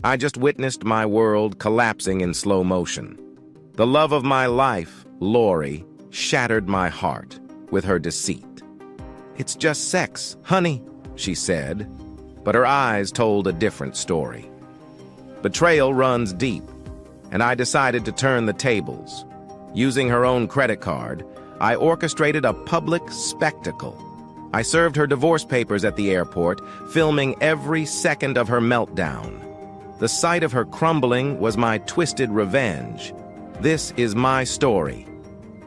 I just witnessed my world collapsing in slow motion. The love of my life, Lori, shattered my heart with her deceit. "It's just sex, honey," she said, but her eyes told a different story. Betrayal runs deep, and I decided to turn the tables. Using her own credit card, I orchestrated a public spectacle. I served her divorce papers at the airport, filming every second of her meltdown. The sight of her crumbling was my twisted revenge. This is my story.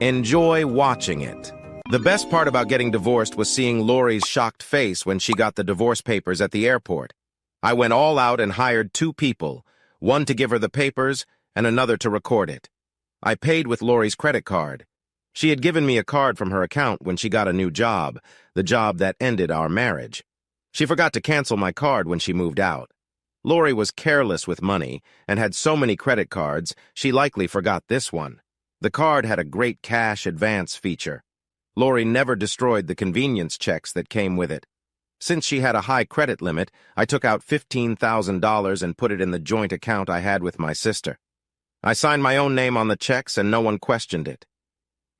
Enjoy watching it. The best part about getting divorced was seeing Lori's shocked face when she got the divorce papers at the airport. I went all out and hired 2 people, one to give her the papers and another to record it. I paid with Lori's credit card. She had given me a card from her account when she got a new job, the job that ended our marriage. She forgot to cancel my card when she moved out. Lori was careless with money and had so many credit cards, she likely forgot this one. The card had a great cash advance feature. Lori never destroyed the convenience checks that came with it. Since she had a high credit limit, I took out $15,000 and put it in the joint account I had with my sister. I signed my own name on the checks and no one questioned it.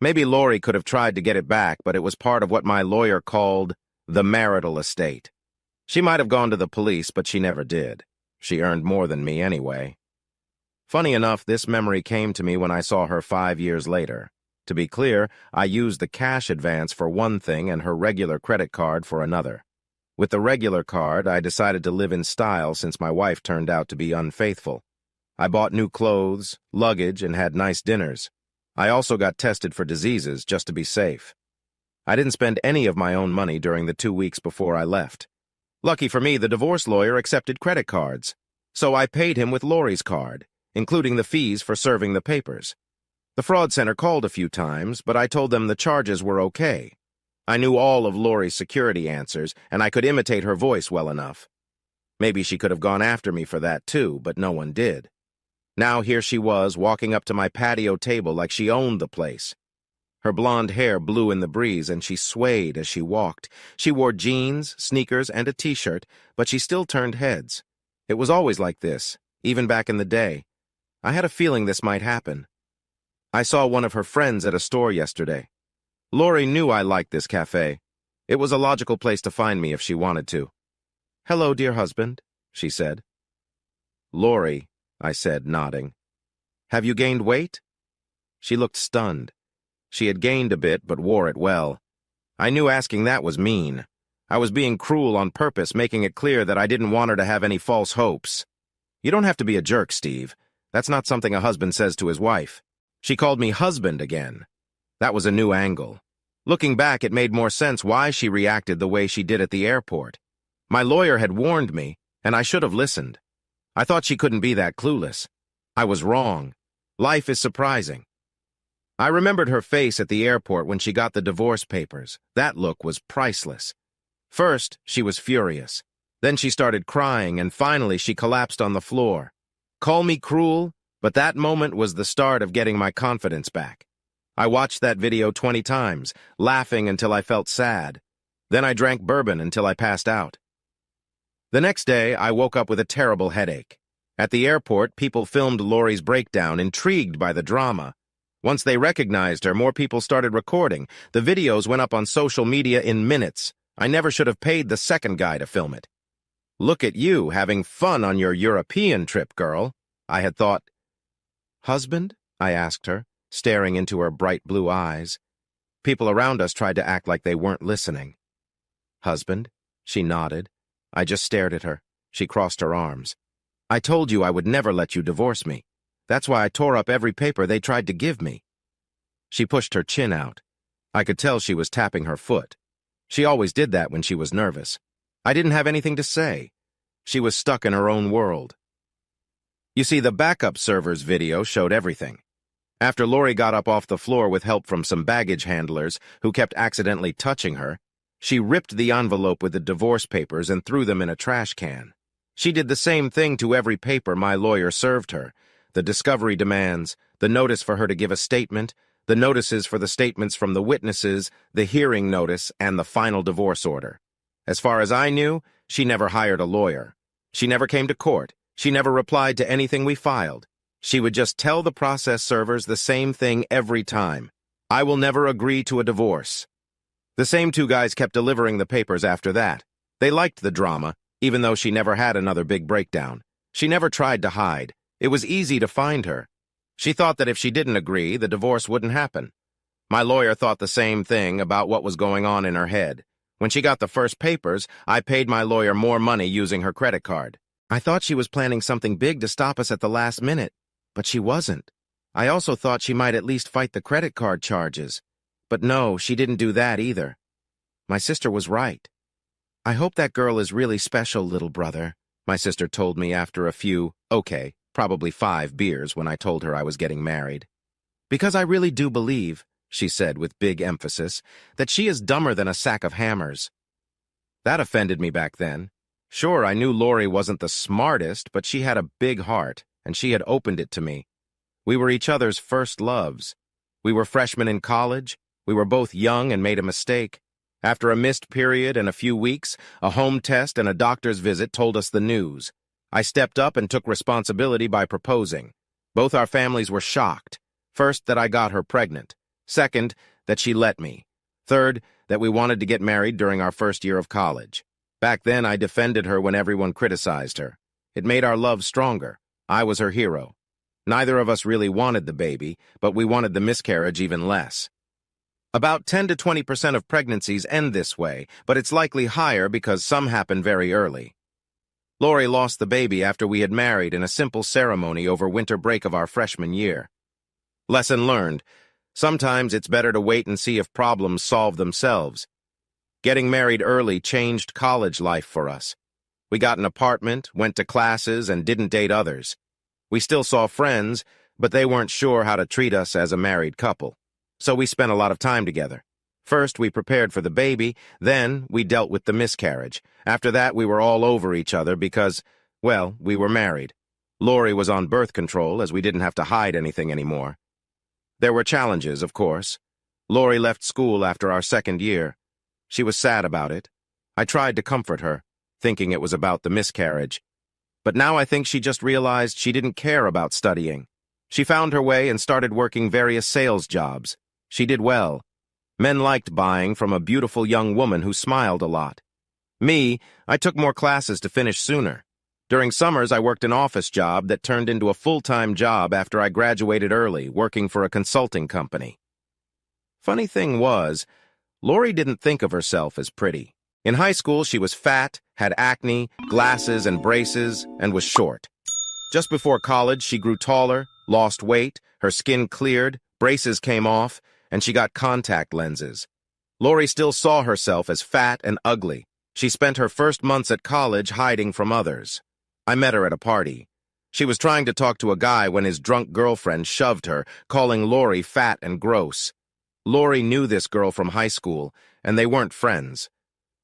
Maybe Lori could have tried to get it back, but it was part of what my lawyer called the marital estate. She might have gone to the police, but she never did. She earned more than me anyway. Funny enough, this memory came to me when I saw her 5 years later. To be clear, I used the cash advance for one thing and her regular credit card for another. With the regular card, I decided to live in style since my wife turned out to be unfaithful. I bought new clothes, luggage, and had nice dinners. I also got tested for diseases just to be safe. I didn't spend any of my own money during the 2 weeks before I left. Lucky for me, the divorce lawyer accepted credit cards, so I paid him with Lori's card, including the fees for serving the papers. The fraud center called a few times, but I told them the charges were okay. I knew all of Lori's security answers, and I could imitate her voice well enough. Maybe she could have gone after me for that too, but no one did. Now here she was, walking up to my patio table like she owned the place. Her blonde hair blew in the breeze, and she swayed as she walked. She wore jeans, sneakers, and a t-shirt, but she still turned heads. It was always like this, even back in the day. I had a feeling this might happen. I saw one of her friends at a store yesterday. Lori knew I liked this cafe. It was a logical place to find me if she wanted to. "Hello, dear husband," she said. "Lori," I said, nodding. "Have you gained weight?" She looked stunned. She had gained a bit, but wore it well. I knew asking that was mean. I was being cruel on purpose, making it clear that I didn't want her to have any false hopes. You don't have to be a jerk, Steve. That's not something a husband says to his wife. She called me husband again. That was a new angle. Looking back, it made more sense why she reacted the way she did at the airport. My lawyer had warned me, and I should have listened. I thought she couldn't be that clueless. I was wrong. Life is surprising. I remembered her face at the airport when she got the divorce papers. That look was priceless. First, she was furious. Then she started crying, and finally she collapsed on the floor. Call me cruel, but that moment was the start of getting my confidence back. I watched that video 20 times, laughing until I felt sad. Then I drank bourbon until I passed out. The next day, I woke up with a terrible headache. At the airport, people filmed Lori's breakdown, intrigued by the drama. Once they recognized her, more people started recording. The videos went up on social media in minutes. I never should have paid the second guy to film it. "Look at you, having fun on your European trip, girl," I had thought. "Husband?" I asked her, staring into her bright blue eyes. People around us tried to act like they weren't listening. "Husband?" She nodded. I just stared at her. She crossed her arms. "I told you I would never let you divorce me. That's why I tore up every paper they tried to give me." She pushed her chin out. I could tell she was tapping her foot. She always did that when she was nervous. I didn't have anything to say. She was stuck in her own world. You see, the backup server's video showed everything. After Lori got up off the floor with help from some baggage handlers who kept accidentally touching her, she ripped the envelope with the divorce papers and threw them in a trash can. She did the same thing to every paper my lawyer served her: the discovery demands, the notice for her to give a statement, the notices for the statements from the witnesses, the hearing notice, and the final divorce order. As far as I knew, she never hired a lawyer. She never came to court. She never replied to anything we filed. She would just tell the process servers the same thing every time. I will never agree to a divorce. The same two guys kept delivering the papers after that. They liked the drama, even though she never had another big breakdown. She never tried to hide. It was easy to find her. She thought that if she didn't agree, the divorce wouldn't happen. My lawyer thought the same thing about what was going on in her head. When she got the first papers, I paid my lawyer more money using her credit card. I thought she was planning something big to stop us at the last minute, but she wasn't. I also thought she might at least fight the credit card charges. But no, she didn't do that either. My sister was right. I hope that girl is really special, little brother, my sister told me after a few, probably 5 beers when I told her I was getting married. Because I really do believe, she said with big emphasis, that she is dumber than a sack of hammers. That offended me back then. Sure, I knew Lori wasn't the smartest, but she had a big heart, and she had opened it to me. We were each other's first loves. We were freshmen in college. We were both young and made a mistake. After a missed period and a few weeks, a home test and a doctor's visit told us the news. I stepped up and took responsibility by proposing. Both our families were shocked. First, that I got her pregnant. Second, that she let me. Third, that we wanted to get married during our first year of college. Back then, I defended her when everyone criticized her. It made our love stronger. I was her hero. Neither of us really wanted the baby, but we wanted the miscarriage even less. About 10 to 20% of pregnancies end this way, but it's likely higher because some happen very early. Lori lost the baby after we had married in a simple ceremony over winter break of our freshman year. Lesson learned. Sometimes it's better to wait and see if problems solve themselves. Getting married early changed college life for us. We got an apartment, went to classes, and didn't date others. We still saw friends, but they weren't sure how to treat us as a married couple. So we spent a lot of time together. First, we prepared for the baby, then we dealt with the miscarriage. After that, we were all over each other because, well, we were married. Lori was on birth control, as we didn't have to hide anything anymore. There were challenges, of course. Lori left school after our second year. She was sad about it. I tried to comfort her, thinking it was about the miscarriage. But now I think she just realized she didn't care about studying. She found her way and started working various sales jobs. She did well. Men liked buying from a beautiful young woman who smiled a lot. Me, I took more classes to finish sooner. During summers, I worked an office job that turned into a full-time job after I graduated early, working for a consulting company. Funny thing was, Lori didn't think of herself as pretty. In high school, she was fat, had acne, glasses and braces, and was short. Just before college, she grew taller, lost weight, her skin cleared, braces came off, and she got contact lenses. Lori still saw herself as fat and ugly. She spent her first months at college hiding from others. I met her at a party. She was trying to talk to a guy when his drunk girlfriend shoved her, calling Lori fat and gross. Lori knew this girl from high school, and they weren't friends.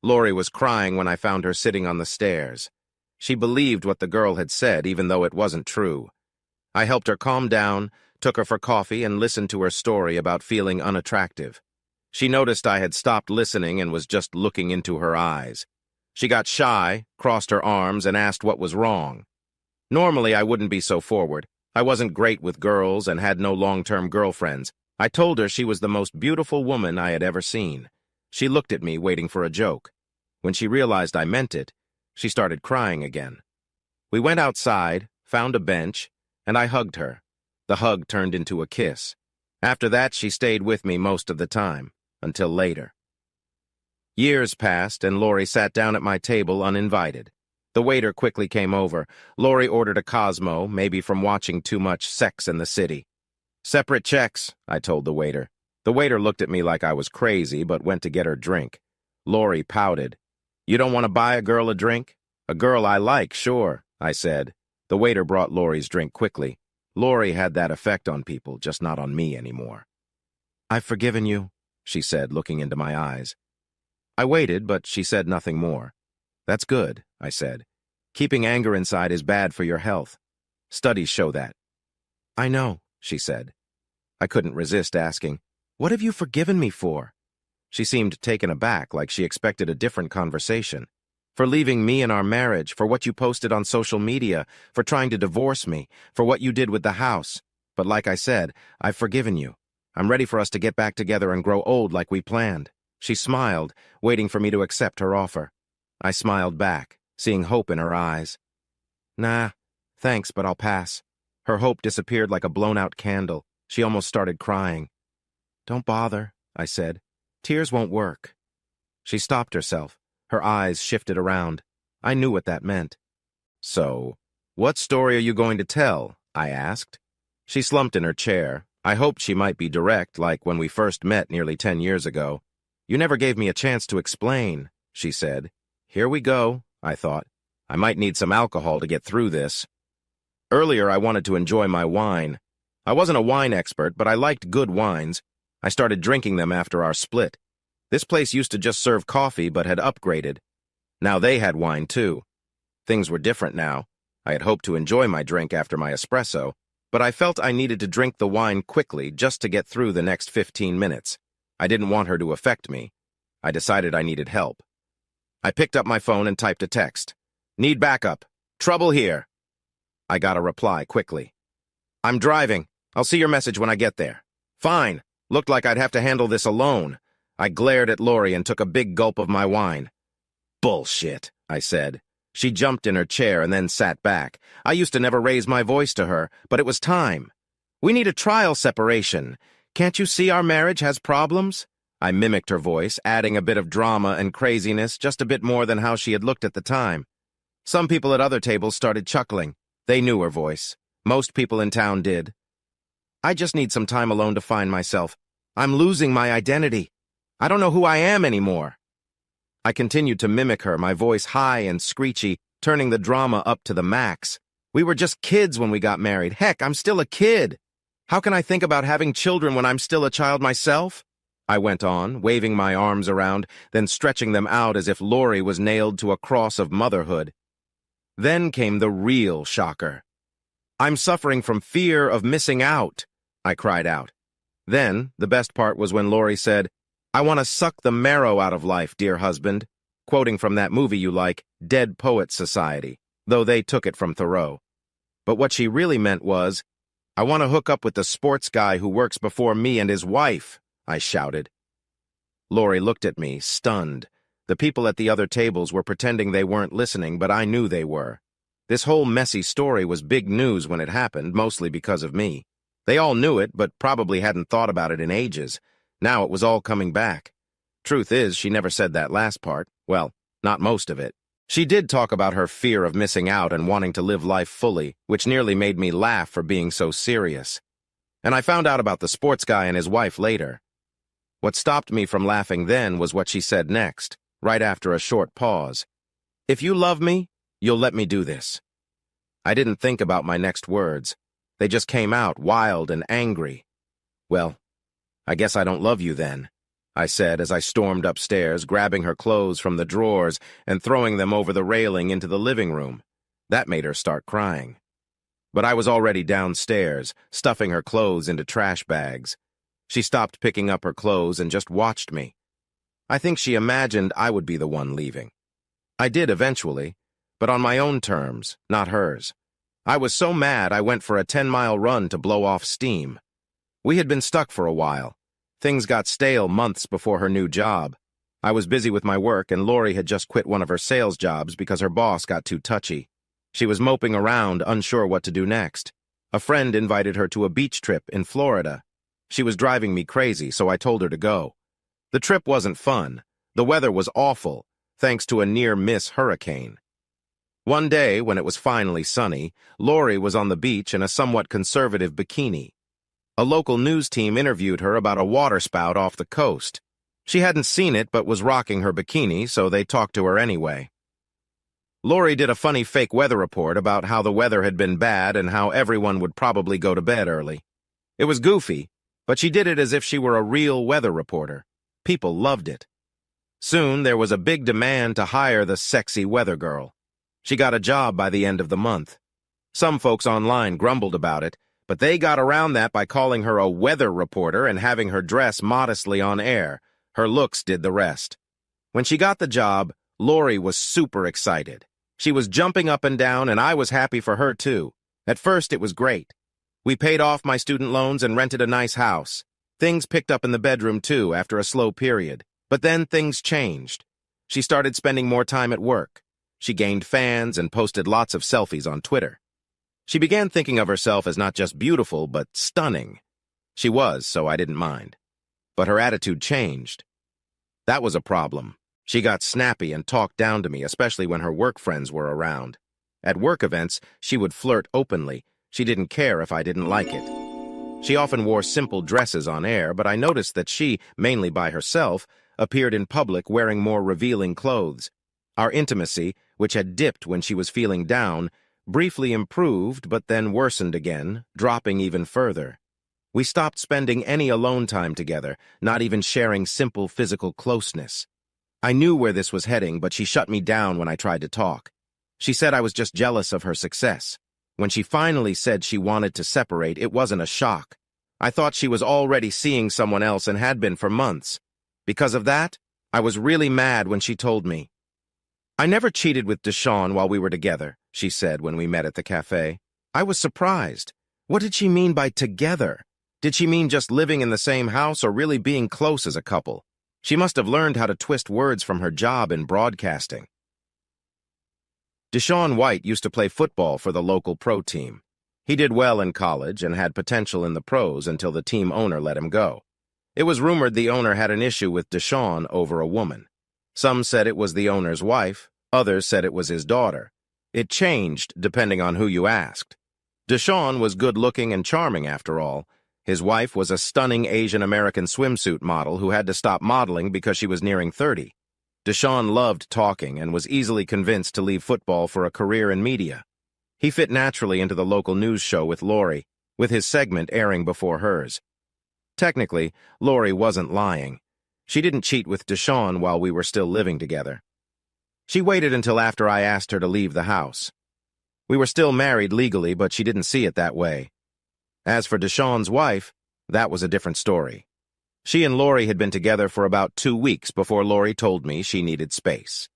Lori was crying when I found her sitting on the stairs. She believed what the girl had said, even though it wasn't true. I helped her calm down, took her for coffee, and listened to her story about feeling unattractive. She noticed I had stopped listening and was just looking into her eyes. She got shy, crossed her arms, and asked what was wrong. Normally, I wouldn't be so forward. I wasn't great with girls and had no long-term girlfriends. I told her she was the most beautiful woman I had ever seen. She looked at me, waiting for a joke. When she realized I meant it, she started crying again. We went outside, found a bench, and I hugged her. The hug turned into a kiss. After that, she stayed with me most of the time, until later. Years passed, and Lori sat down at my table uninvited. The waiter quickly came over. Lori ordered a Cosmo, maybe from watching too much Sex and the City. "Separate checks," I told the waiter. The waiter looked at me like I was crazy, but went to get her drink. Lori pouted. "You don't want to buy a girl a drink?" "A girl I like, sure," I said. The waiter brought Lori's drink quickly. Lori had that effect on people, just not on me anymore. "I've forgiven you," she said, looking into my eyes. I waited, but she said nothing more. "That's good," I said. "Keeping anger inside is bad for your health. Studies show that." "I know," she said. I couldn't resist asking, "What have you forgiven me for?" She seemed taken aback, like she expected a different conversation. For leaving me and our marriage, for what you posted on social media, for trying to divorce me, for what you did with the house. But like I said, I've forgiven you. I'm ready for us to get back together and grow old like we planned." She smiled, waiting for me to accept her offer. I smiled back, seeing hope in her eyes. "Nah, thanks, but I'll pass." Her hope disappeared like a blown-out candle. She almost started crying. "Don't bother," I said. "Tears won't work." She stopped herself. Her eyes shifted around. I knew what that meant. "So, what story are you going to tell?" I asked. She slumped in her chair. I hoped she might be direct, like when we first met nearly 10 years ago. "You never gave me a chance to explain," she said. Here we go, I thought. I might need some alcohol to get through this. Earlier, I wanted to enjoy my wine. I wasn't a wine expert, but I liked good wines. I started drinking them after our split. This place used to just serve coffee, but had upgraded. Now they had wine, too. Things were different now. I had hoped to enjoy my drink after my espresso, but I felt I needed to drink the wine quickly just to get through the next 15 minutes. I didn't want her to affect me. I decided I needed help. I picked up my phone and typed a text. "Need backup. Trouble here." I got a reply quickly. "I'm driving. I'll see your message when I get there." Fine. Looked like I'd have to handle this alone. I glared at Lori and took a big gulp of my wine. "Bullshit," I said. She jumped in her chair and then sat back. I used to never raise my voice to her, but it was time. "We need a trial separation. Can't you see our marriage has problems?" I mimicked her voice, adding a bit of drama and craziness, just a bit more than how she had looked at the time. Some people at other tables started chuckling. They knew her voice. Most people in town did. "I just need some time alone to find myself. I'm losing my identity. I don't know who I am anymore." I continued to mimic her, my voice high and screechy, turning the drama up to the max. We were just kids when we got married. Heck, I'm still a kid. How can I think about having children when I'm still a child myself? I went on, waving my arms around, then stretching them out as if Lori was nailed to a cross of motherhood. Then came the real shocker. "I'm suffering from fear of missing out," I cried out. Then, the best part was when Lori said, "I want to suck the marrow out of life, dear husband," quoting from that movie you like, Dead Poets Society, though they took it from Thoreau. But what she really meant was, "I want to hook up with the sports guy who works before me and his wife," I shouted. Lori looked at me, stunned. The people at the other tables were pretending they weren't listening, but I knew they were. This whole messy story was big news when it happened, mostly because of me. They all knew it, but probably hadn't thought about it in ages. Now it was all coming back. Truth is, she never said that last part. Well, not most of it. She did talk about her fear of missing out and wanting to live life fully, which nearly made me laugh for being so serious. And I found out about the sports guy and his wife later. What stopped me from laughing then was what she said next, right after a short pause. "If you love me, you'll let me do this." I didn't think about my next words. They just came out, wild and angry. "Well, I guess I don't love you then," I said as I stormed upstairs, grabbing her clothes from the drawers and throwing them over the railing into the living room. That made her start crying. But I was already downstairs, stuffing her clothes into trash bags. She stopped picking up her clothes and just watched me. I think she imagined I would be the one leaving. I did eventually, but on my own terms, not hers. I was so mad I went for a 10-mile run to blow off steam. We had been stuck for a while. Things got stale months before her new job. I was busy with my work, and Lori had just quit one of her sales jobs because her boss got too touchy. She was moping around, unsure what to do next. A friend invited her to a beach trip in Florida. She was driving me crazy, so I told her to go. The trip wasn't fun. The weather was awful, thanks to a near-miss hurricane. One day, when it was finally sunny, Lori was on the beach in a somewhat conservative bikini. A local news team interviewed her about a waterspout off the coast. She hadn't seen it but was rocking her bikini, so they talked to her anyway. Lori did a funny fake weather report about how the weather had been bad and how everyone would probably go to bed early. It was goofy, but she did it as if she were a real weather reporter. People loved it. Soon, there was a big demand to hire the sexy weather girl. She got a job by the end of the month. Some folks online grumbled about it, but they got around that by calling her a weather reporter and having her dress modestly on air. Her looks did the rest. When she got the job, Lori was super excited. She was jumping up and down, and I was happy for her too. At first, it was great. We paid off my student loans and rented a nice house. Things picked up in the bedroom too after a slow period. But then things changed. She started spending more time at work. She gained fans and posted lots of selfies on Twitter. She began thinking of herself as not just beautiful, but stunning. She was, so I didn't mind. But her attitude changed. That was a problem. She got snappy and talked down to me, especially when her work friends were around. At work events, she would flirt openly. She didn't care if I didn't like it. She often wore simple dresses on air, but I noticed that she, mainly by herself, appeared in public wearing more revealing clothes. Our intimacy, which had dipped when she was feeling down, briefly improved but then worsened again, dropping even further. We stopped spending any alone time together, not even sharing simple physical closeness. I knew where this was heading, but she shut me down when I tried to talk. She said I was just jealous of her success. When she finally said she wanted to separate, it wasn't a shock. I thought she was already seeing someone else and had been for months. Because of that, I was really mad when she told me. "I never cheated with Deshawn while we were together," she said when we met at the cafe. I was surprised. What did she mean by together? Did she mean just living in the same house or really being close as a couple? She must have learned how to twist words from her job in broadcasting. Deshawn White used to play football for the local pro team. He did well in college and had potential in the pros until the team owner let him go. It was rumored the owner had an issue with Deshawn over a woman. Some said it was the owner's wife, others said it was his daughter. It changed depending on who you asked. Deshawn was good-looking and charming after all. His wife was a stunning Asian-American swimsuit model who had to stop modeling because she was nearing 30. Deshawn loved talking and was easily convinced to leave football for a career in media. He fit naturally into the local news show with Lori, with his segment airing before hers. Technically, Lori wasn't lying. She didn't cheat with Deshawn while we were still living together. She waited until after I asked her to leave the house. We were still married legally, but she didn't see it that way. As for Deshawn's wife, that was a different story. She and Lori had been together for about 2 weeks before Lori told me she needed space.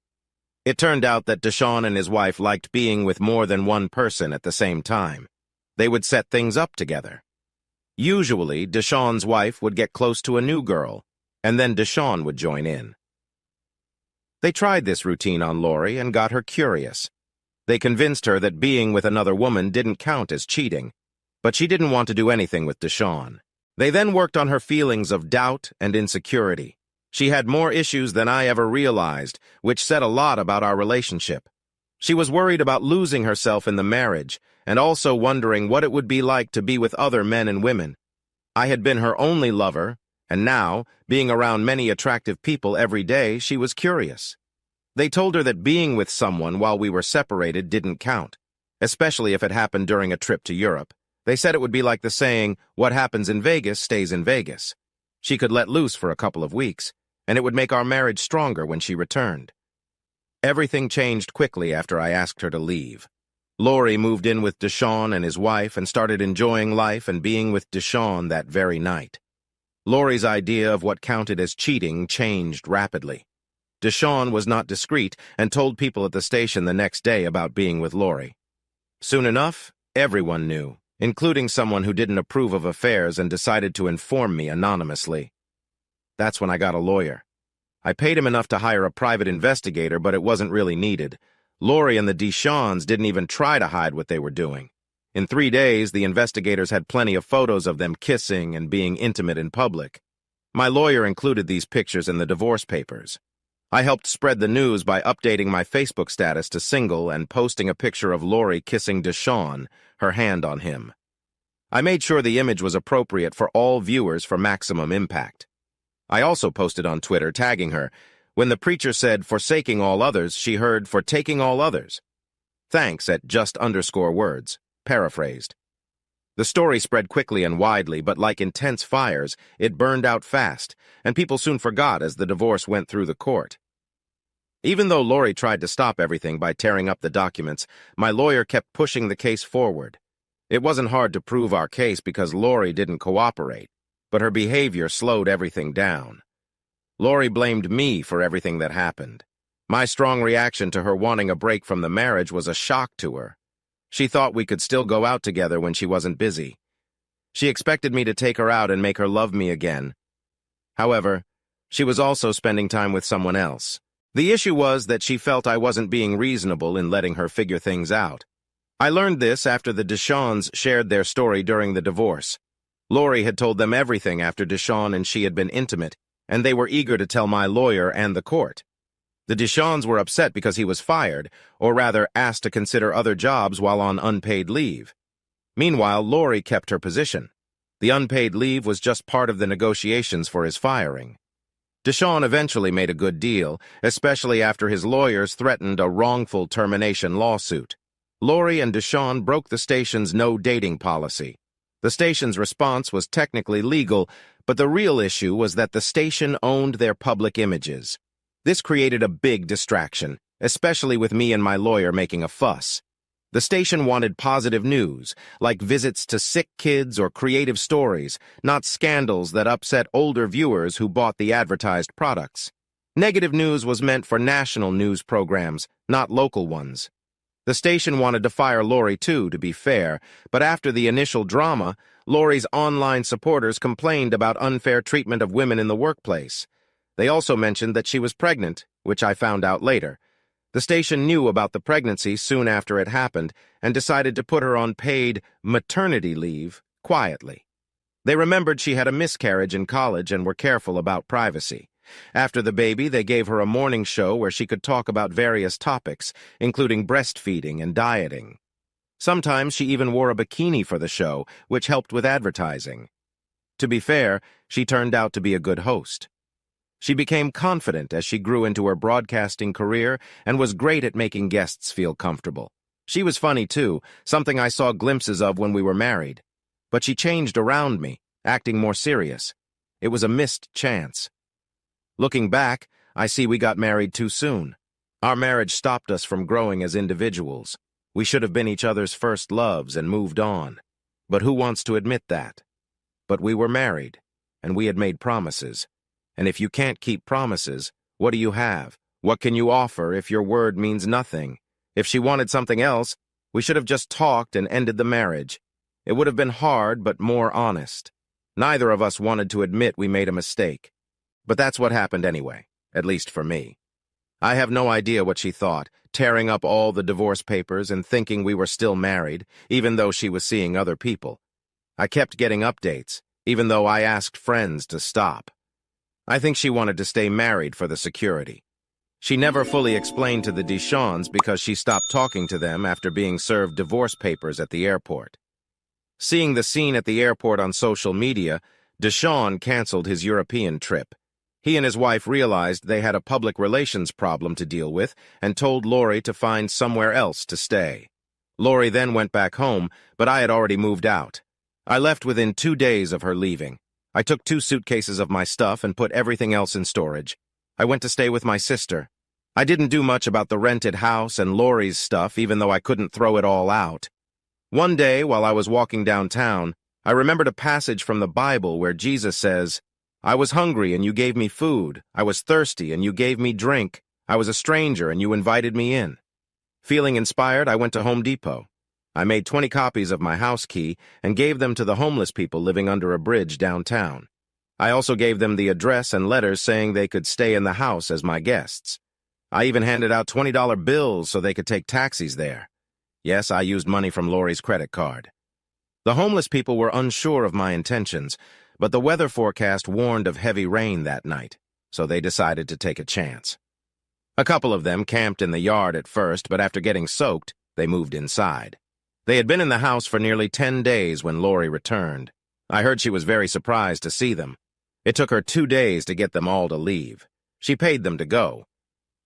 It turned out that Deshawn and his wife liked being with more than one person at the same time. They would set things up together. Usually, Deshawn's wife would get close to a new girl, and then Deshawn would join in. They tried this routine on Lori and got her curious. They convinced her that being with another woman didn't count as cheating, but she didn't want to do anything with Deshawn. They then worked on her feelings of doubt and insecurity. She had more issues than I ever realized, which said a lot about our relationship. She was worried about losing herself in the marriage, and also wondering what it would be like to be with other men and women. I had been her only lover, and now, being around many attractive people every day, she was curious. They told her that being with someone while we were separated didn't count, especially if it happened during a trip to Europe. They said it would be like the saying, "What happens in Vegas stays in Vegas." She could let loose for a couple of weeks, and it would make our marriage stronger when she returned. Everything changed quickly after I asked her to leave. Lori moved in with Deshawn and his wife and started enjoying life and being with Deshawn that very night. Lori's idea of what counted as cheating changed rapidly. Deshawn was not discreet and told people at the station the next day about being with Lori. Soon enough, everyone knew, including someone who didn't approve of affairs and decided to inform me anonymously. That's when I got a lawyer. I paid him enough to hire a private investigator, but it wasn't really needed. Lori and the Deshawns didn't even try to hide what they were doing. In 3 days, the investigators had plenty of photos of them kissing and being intimate in public. My lawyer included these pictures in the divorce papers. I helped spread the news by updating my Facebook status to single and posting a picture of Lori kissing Deshawn, her hand on him. I made sure the image was appropriate for all viewers for maximum impact. I also posted on Twitter tagging her. When the preacher said, "Forsaking all others," she heard, "Fortaking all others." Thanks at just_words, paraphrased. The story spread quickly and widely, but like intense fires, it burned out fast, and people soon forgot as the divorce went through the court. Even though Lori tried to stop everything by tearing up the documents, my lawyer kept pushing the case forward. It wasn't hard to prove our case because Lori didn't cooperate, but her behavior slowed everything down. Lori blamed me for everything that happened. My strong reaction to her wanting a break from the marriage was a shock to her. She thought we could still go out together when she wasn't busy. She expected me to take her out and make her love me again. However, she was also spending time with someone else. The issue was that she felt I wasn't being reasonable in letting her figure things out. I learned this after the Deshauns shared their story during the divorce. Lori had told them everything after Deshaun and she had been intimate, and they were eager to tell my lawyer and the court. The Deshauns were upset because he was fired, or rather asked to consider other jobs while on unpaid leave. Meanwhile, Lori kept her position. The unpaid leave was just part of the negotiations for his firing. Deshaun eventually made a good deal, especially after his lawyers threatened a wrongful termination lawsuit. Lori and Deshaun broke the station's no-dating policy. The station's response was technically legal, but the real issue was that the station owned their public images. This created a big distraction, especially with me and my lawyer making a fuss. The station wanted positive news, like visits to sick kids or creative stories, not scandals that upset older viewers who bought the advertised products. Negative news was meant for national news programs, not local ones. The station wanted to fire Lori too, to be fair, but after the initial drama, Lori's online supporters complained about unfair treatment of women in the workplace. They also mentioned that she was pregnant, which I found out later. The station knew about the pregnancy soon after it happened and decided to put her on paid maternity leave quietly. They remembered she had a miscarriage in college and were careful about privacy. After the baby, they gave her a morning show where she could talk about various topics, including breastfeeding and dieting. Sometimes she even wore a bikini for the show, which helped with advertising. To be fair, she turned out to be a good host. She became confident as she grew into her broadcasting career and was great at making guests feel comfortable. She was funny too, something I saw glimpses of when we were married. But she changed around me, acting more serious. It was a missed chance. Looking back, I see we got married too soon. Our marriage stopped us from growing as individuals. We should have been each other's first loves and moved on. But who wants to admit that? But we were married, and we had made promises. And if you can't keep promises, what do you have? What can you offer if your word means nothing? If she wanted something else, we should have just talked and ended the marriage. It would have been hard, but more honest. Neither of us wanted to admit we made a mistake. But that's what happened anyway, at least for me. I have no idea what she thought, tearing up all the divorce papers and thinking we were still married, even though she was seeing other people. I kept getting updates, even though I asked friends to stop. I think she wanted to stay married for the security. She never fully explained to the Deshauns because she stopped talking to them after being served divorce papers at the airport. Seeing the scene at the airport on social media, Deshaun canceled his European trip. He and his wife realized they had a public relations problem to deal with and told Lori to find somewhere else to stay. Lori then went back home, but I had already moved out. I left within 2 days of her leaving. I took 2 suitcases of my stuff and put everything else in storage. I went to stay with my sister. I didn't do much about the rented house and Lori's stuff, even though I couldn't throw it all out. One day, while I was walking downtown, I remembered a passage from the Bible where Jesus says, "I was hungry and you gave me food. I was thirsty and you gave me drink. I was a stranger and you invited me in." Feeling inspired, I went to Home Depot. I made 20 copies of my house key and gave them to the homeless people living under a bridge downtown. I also gave them the address and letters saying they could stay in the house as my guests. I even handed out $20 bills so they could take taxis there. Yes, I used money from Lori's credit card. The homeless people were unsure of my intentions, but the weather forecast warned of heavy rain that night, so they decided to take a chance. A couple of them camped in the yard at first, but after getting soaked, they moved inside. They had been in the house for nearly 10 days when Lori returned. I heard she was very surprised to see them. It took her 2 days to get them all to leave. She paid them to go.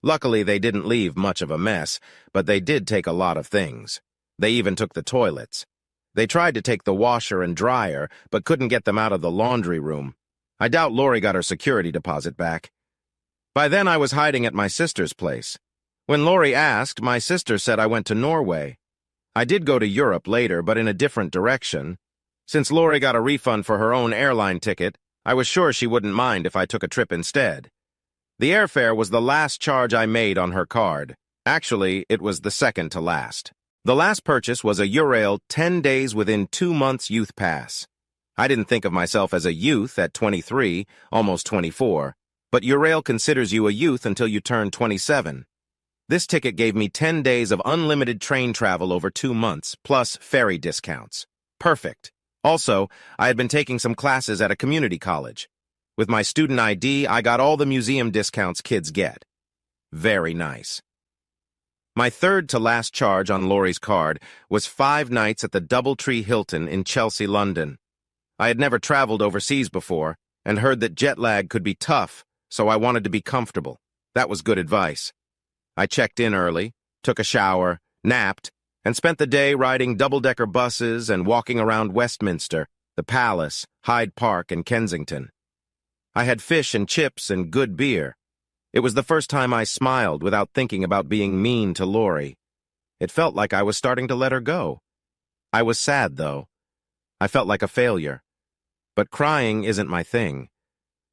Luckily, they didn't leave much of a mess, but they did take a lot of things. They even took the toilets. They tried to take the washer and dryer, but couldn't get them out of the laundry room. I doubt Lori got her security deposit back. By then, I was hiding at my sister's place. When Lori asked, my sister said I went to Norway. I did go to Europe later, but in a different direction. Since Lori got a refund for her own airline ticket, I was sure she wouldn't mind if I took a trip instead. The airfare was the last charge I made on her card. Actually, it was the second to last. The last purchase was a Eurail 10 days within 2 months youth pass. I didn't think of myself as a youth at 23, almost 24, but Eurail considers you a youth until you turn 27. This ticket gave me 10 days of unlimited train travel over 2 months, plus ferry discounts. Perfect. Also, I had been taking some classes at a community college. With my student ID, I got all the museum discounts kids get. Very nice. My third to last charge on Laurie's card was 5 nights at the Doubletree Hilton in Chelsea, London. I had never traveled overseas before and heard that jet lag could be tough, so I wanted to be comfortable. That was good advice. I checked in early, took a shower, napped, and spent the day riding double-decker buses and walking around Westminster, the Palace, Hyde Park, and Kensington. I had fish and chips and good beer. It was the first time I smiled without thinking about being mean to Laurie. It felt like I was starting to let her go. I was sad, though. I felt like a failure. But crying isn't my thing.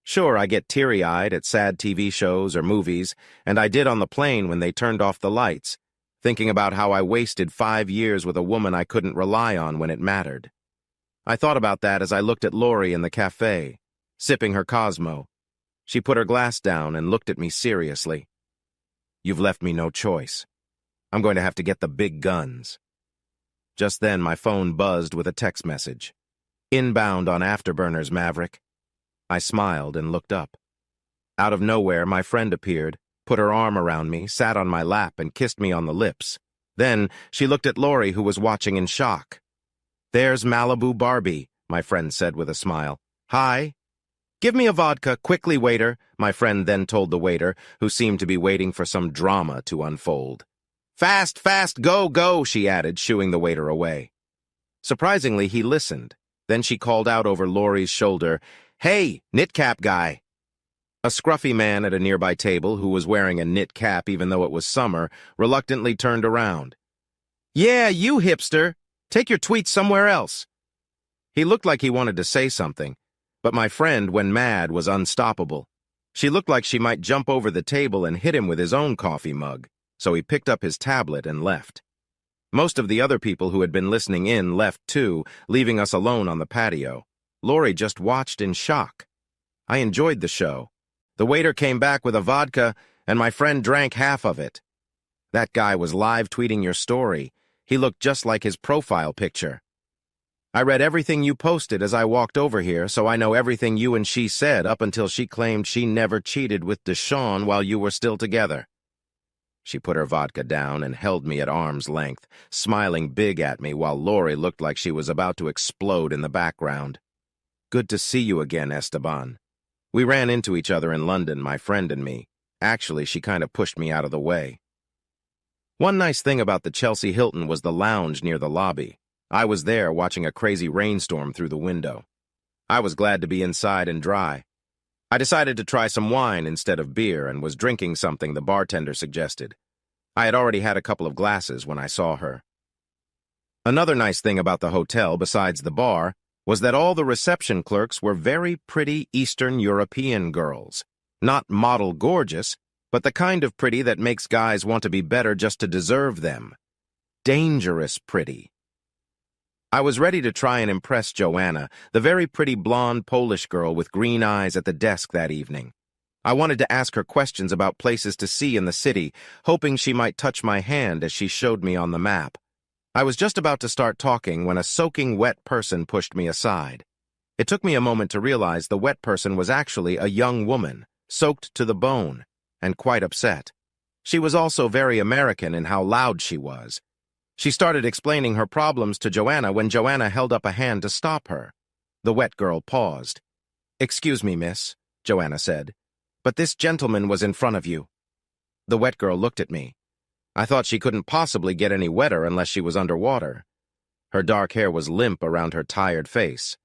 Sure, I get teary-eyed at sad TV shows or movies, and I did on the plane when they turned off the lights, thinking about how I wasted 5 years with a woman I couldn't rely on when it mattered. I thought about that as I looked at Laurie in the cafe, sipping her Cosmo. She put her glass down and looked at me seriously. "You've left me no choice. I'm going to have to get the big guns." Just then, my phone buzzed with a text message. "Inbound on Afterburners, Maverick." I smiled and looked up. Out of nowhere, my friend appeared, put her arm around me, sat on my lap, and kissed me on the lips. Then she looked at Laurie, who was watching in shock. "There's Malibu Barbie," my friend said with a smile. "Hi." "Give me a vodka, quickly, waiter," my friend then told the waiter, who seemed to be waiting for some drama to unfold. "Fast, fast, go, go," she added, shooing the waiter away. Surprisingly, he listened. Then she called out over Laurie's shoulder, "Hey, knit cap guy." A scruffy man at a nearby table, who was wearing a knit cap even though it was summer, reluctantly turned around. "Yeah, you hipster. Take your tweets somewhere else." He looked like he wanted to say something, but my friend, when mad, was unstoppable. She looked like she might jump over the table and hit him with his own coffee mug, so he picked up his tablet and left. Most of the other people who had been listening in left too, leaving us alone on the patio. Laurie just watched in shock. I enjoyed the show. The waiter came back with a vodka, and my friend drank half of it. "That guy was live tweeting your story. He looked just like his profile picture. I read everything you posted as I walked over here, so I know everything you and she said up until she claimed she never cheated with Deshawn while you were still together." She put her vodka down and held me at arm's length, smiling big at me while Laurie looked like she was about to explode in the background. "Good to see you again, Esteban." We ran into each other in London, my friend and me. Actually, she kind of pushed me out of the way. One nice thing about the Chelsea Hilton was the lounge near the lobby. I was there watching a crazy rainstorm through the window. I was glad to be inside and dry. I decided to try some wine instead of beer and was drinking something the bartender suggested. I had already had a couple of glasses when I saw her. Another nice thing about the hotel, besides the bar, was that all the reception clerks were very pretty Eastern European girls. Not model gorgeous, but the kind of pretty that makes guys want to be better just to deserve them. Dangerous pretty. I was ready to try and impress Joanna, the very pretty blonde Polish girl with green eyes at the desk that evening. I wanted to ask her questions about places to see in the city, hoping she might touch my hand as she showed me on the map. I was just about to start talking when a soaking wet person pushed me aside. It took me a moment to realize the wet person was actually a young woman, soaked to the bone, and quite upset. She was also very American in how loud she was. She started explaining her problems to Joanna when Joanna held up a hand to stop her. The wet girl paused. "Excuse me, miss," Joanna said, "but this gentleman was in front of you." The wet girl looked at me. I thought she couldn't possibly get any wetter unless she was underwater. Her dark hair was limp around her tired face.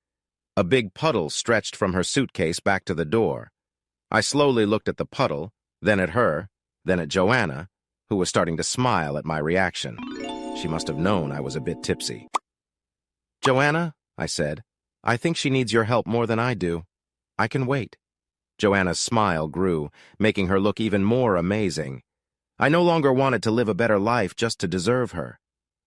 A big puddle stretched from her suitcase back to the door. I slowly looked at the puddle, then at her, then at Joanna, who was starting to smile at my reaction. She must have known I was a bit tipsy. "Joanna," I said, "I think she needs your help more than I do. I can wait." Joanna's smile grew, making her look even more amazing. I no longer wanted to live a better life just to deserve her.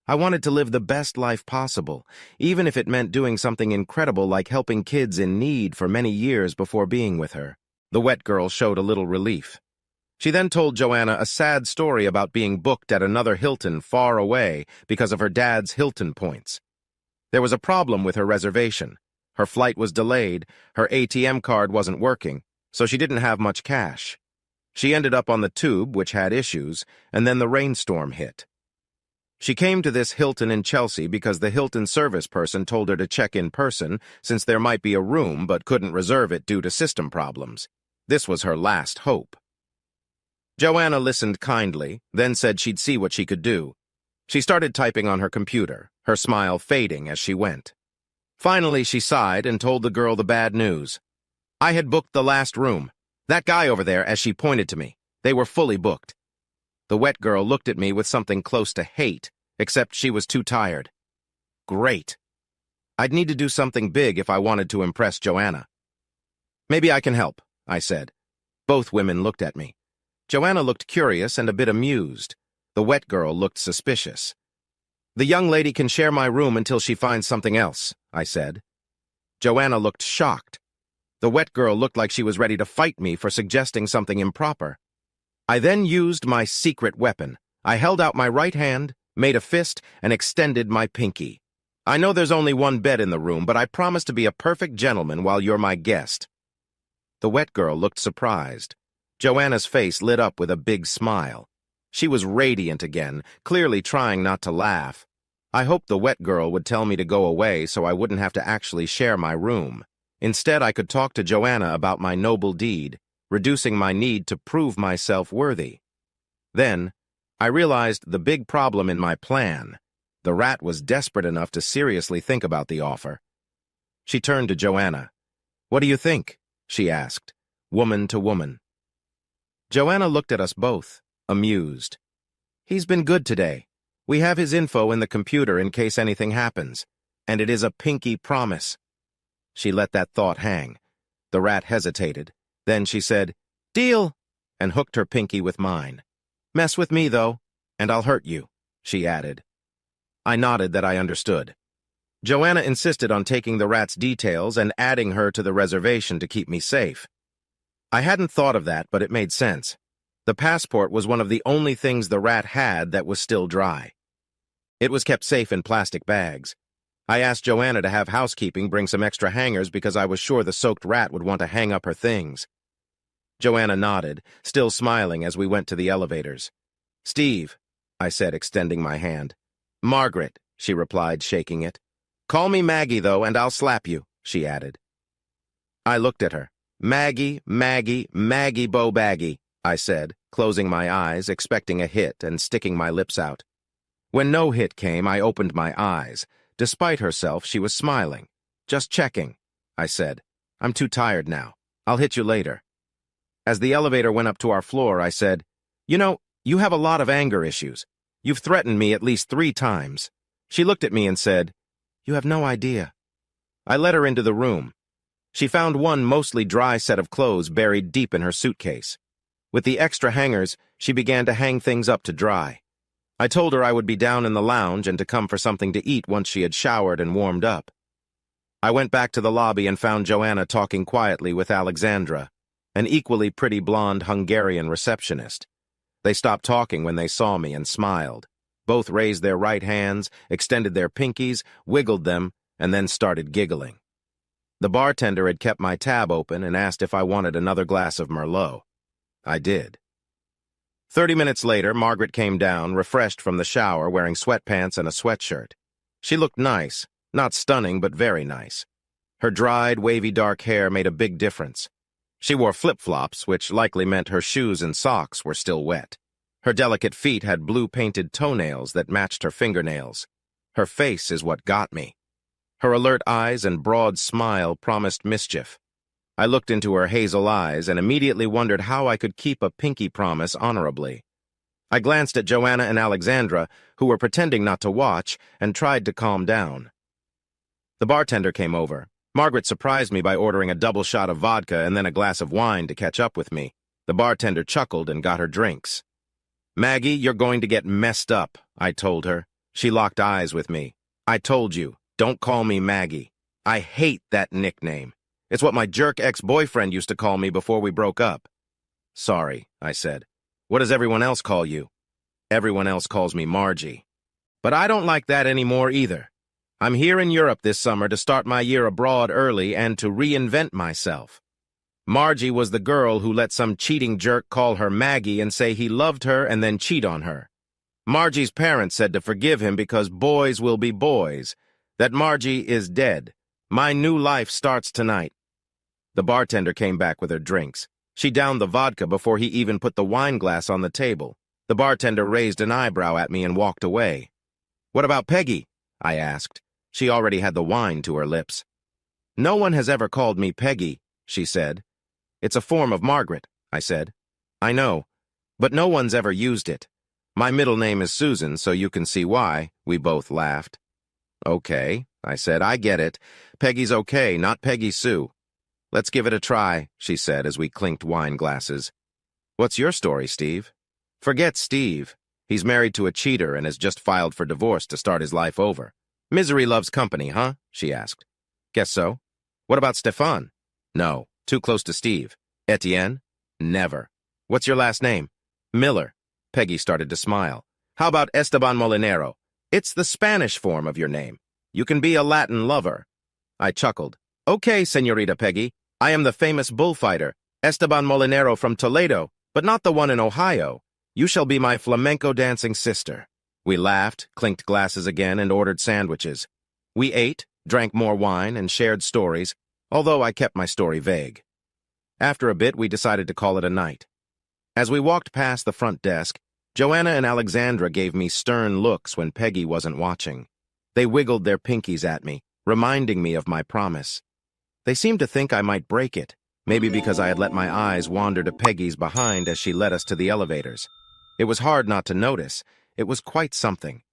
I wanted to live the best life possible, even if it meant doing something incredible like helping kids in need for many years before being with her. The wet girl showed a little relief. She then told Joanna a sad story about being booked at another Hilton far away because of her dad's Hilton points. There was a problem with her reservation. Her flight was delayed, her ATM card wasn't working, so she didn't have much cash. She ended up on the tube, which had issues, and then the rainstorm hit. She came to this Hilton in Chelsea because the Hilton service person told her to check in person since there might be a room but couldn't reserve it due to system problems. This was her last hope. Joanna listened kindly, then said she'd see what she could do. She started typing on her computer, her smile fading as she went. Finally, she sighed and told the girl the bad news. I had booked the last room. That guy over there, as she pointed to me. They were fully booked. The wet girl looked at me with something close to hate, except she was too tired. Great. I'd need to do something big if I wanted to impress Joanna. Maybe I can help, I said. Both women looked at me. Joanna looked curious and a bit amused. The wet girl looked suspicious. The young lady can share my room until she finds something else, I said. Joanna looked shocked. The wet girl looked like she was ready to fight me for suggesting something improper. I then used my secret weapon. I held out my right hand, made a fist, and extended my pinky. I know there's only one bed in the room, but I promise to be a perfect gentleman while you're my guest. The wet girl looked surprised. Joanna's face lit up with a big smile. She was radiant again, clearly trying not to laugh. I hoped the wet girl would tell me to go away so I wouldn't have to actually share my room. Instead, I could talk to Joanna about my noble deed, reducing my need to prove myself worthy. Then, I realized the big problem in my plan. The rat was desperate enough to seriously think about the offer. She turned to Joanna. What do you think? She asked, woman to woman. Joanna looked at us both, amused. He's been good today. We have his info in the computer in case anything happens, and it is a pinky promise. She let that thought hang. The rat hesitated. Then she said, Deal, and hooked her pinky with mine. Mess with me, though, and I'll hurt you, she added. I nodded that I understood. Joanna insisted on taking the rat's details and adding her to the reservation to keep me safe. I hadn't thought of that, but it made sense. The passport was one of the only things the rat had that was still dry. It was kept safe in plastic bags. I asked Joanna to have housekeeping bring some extra hangers because I was sure the soaked rat would want to hang up her things. Joanna nodded, still smiling as we went to the elevators. Steve, I said, extending my hand. Margaret, she replied, shaking it. Call me Maggie, though, and I'll slap you, she added. I looked at her. Maggie, Maggie, Maggie Bo Baggy, I said, closing my eyes, expecting a hit and sticking my lips out. When no hit came, I opened my eyes. Despite herself, she was smiling. Just checking, I said. I'm too tired now. I'll hit you later. As the elevator went up to our floor, I said, You know, you have a lot of anger issues. You've threatened me at least 3 times. She looked at me and said, You have no idea. I led her into the room. She found one mostly dry set of clothes buried deep in her suitcase. With the extra hangers, she began to hang things up to dry. I told her I would be down in the lounge and to come for something to eat once she had showered and warmed up. I went back to the lobby and found Joanna talking quietly with Alexandra, an equally pretty blonde Hungarian receptionist. They stopped talking when they saw me and smiled. Both raised their right hands, extended their pinkies, wiggled them, and then started giggling. The bartender had kept my tab open and asked if I wanted another glass of Merlot. I did. 30 minutes later, Margaret came down, refreshed from the shower, wearing sweatpants and a sweatshirt. She looked nice, not stunning, but very nice. Her dried, wavy dark hair made a big difference. She wore flip-flops, which likely meant her shoes and socks were still wet. Her delicate feet had blue-painted toenails that matched her fingernails. Her face is what got me. Her alert eyes and broad smile promised mischief. I looked into her hazel eyes and immediately wondered how I could keep a pinky promise honorably. I glanced at Joanna and Alexandra, who were pretending not to watch, and tried to calm down. The bartender came over. Margaret surprised me by ordering a double shot of vodka and then a glass of wine to catch up with me. The bartender chuckled and got her drinks. "Maggie, you're going to get messed up," I told her. She locked eyes with me. "I told you, don't call me Maggie. I hate that nickname. It's what my jerk ex-boyfriend used to call me before we broke up." "Sorry," I said. "What does everyone else call you?" "Everyone else calls me Margie. But I don't like that anymore either. I'm here in Europe this summer to start my year abroad early and to reinvent myself. Margie was the girl who let some cheating jerk call her Maggie and say he loved her and then cheat on her. Margie's parents said to forgive him because boys will be boys, that Margie is dead. My new life starts tonight." The bartender came back with her drinks. She downed the vodka before he even put the wine glass on the table. The bartender raised an eyebrow at me and walked away. "What about Peggy?" I asked. She already had the wine to her lips. "No one has ever called me Peggy," she said. "It's a form of Margaret," I said. "I know, but no one's ever used it. My middle name is Susan, so you can see why." We both laughed. "Okay," I said, "I get it. Peggy's okay, not Peggy Sue." "Let's give it a try," she said as we clinked wine glasses. "What's your story, Steve?" "Forget Steve. He's married to a cheater and has just filed for divorce to start his life over." "Misery loves company, huh?" she asked. "Guess so." "What about Stefan?" "No, too close to Steve." "Etienne?" "Never." "What's your last name?" "Miller." Peggy started to smile. "How about Esteban Molinero? It's the Spanish form of your name. You can be a Latin lover." I chuckled. "Okay, Senorita Peggy. I am the famous bullfighter, Esteban Molinero from Toledo, but not the one in Ohio. You shall be my flamenco dancing sister." We laughed, clinked glasses again, and ordered sandwiches. We ate, drank more wine, and shared stories, although I kept my story vague. After a bit, we decided to call it a night. As we walked past the front desk, Joanna and Alexandra gave me stern looks when Peggy wasn't watching. They wiggled their pinkies at me, reminding me of my promise. They seemed to think I might break it, maybe because I had let my eyes wander to Peggy's behind as she led us to the elevators. It was hard not to notice. It was quite something.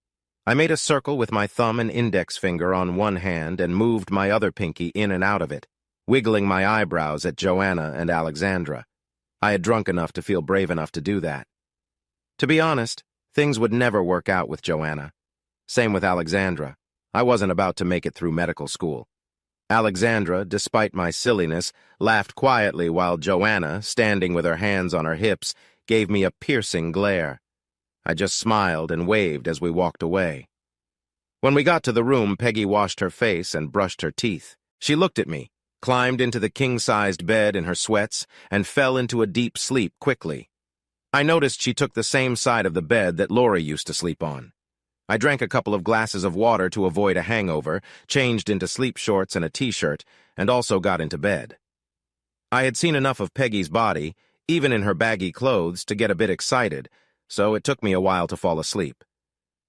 I made a circle with my thumb and index finger on one hand and moved my other pinky in and out of it, wiggling my eyebrows at Joanna and Alexandra. I had drunk enough to feel brave enough to do that. To be honest, things would never work out with Joanna. Same with Alexandra. I wasn't about to make it through medical school. Alexandra, despite my silliness, laughed quietly while Joanna, standing with her hands on her hips, gave me a piercing glare. I just smiled and waved as we walked away. When we got to the room, Peggy washed her face and brushed her teeth. She looked at me, climbed into the king-sized bed in her sweats, and fell into a deep sleep quickly. I noticed she took the same side of the bed that Lori used to sleep on. I drank a couple of glasses of water to avoid a hangover, changed into sleep shorts and a t-shirt, and also got into bed. I had seen enough of Peggy's body, even in her baggy clothes, to get a bit excited, so it took me a while to fall asleep.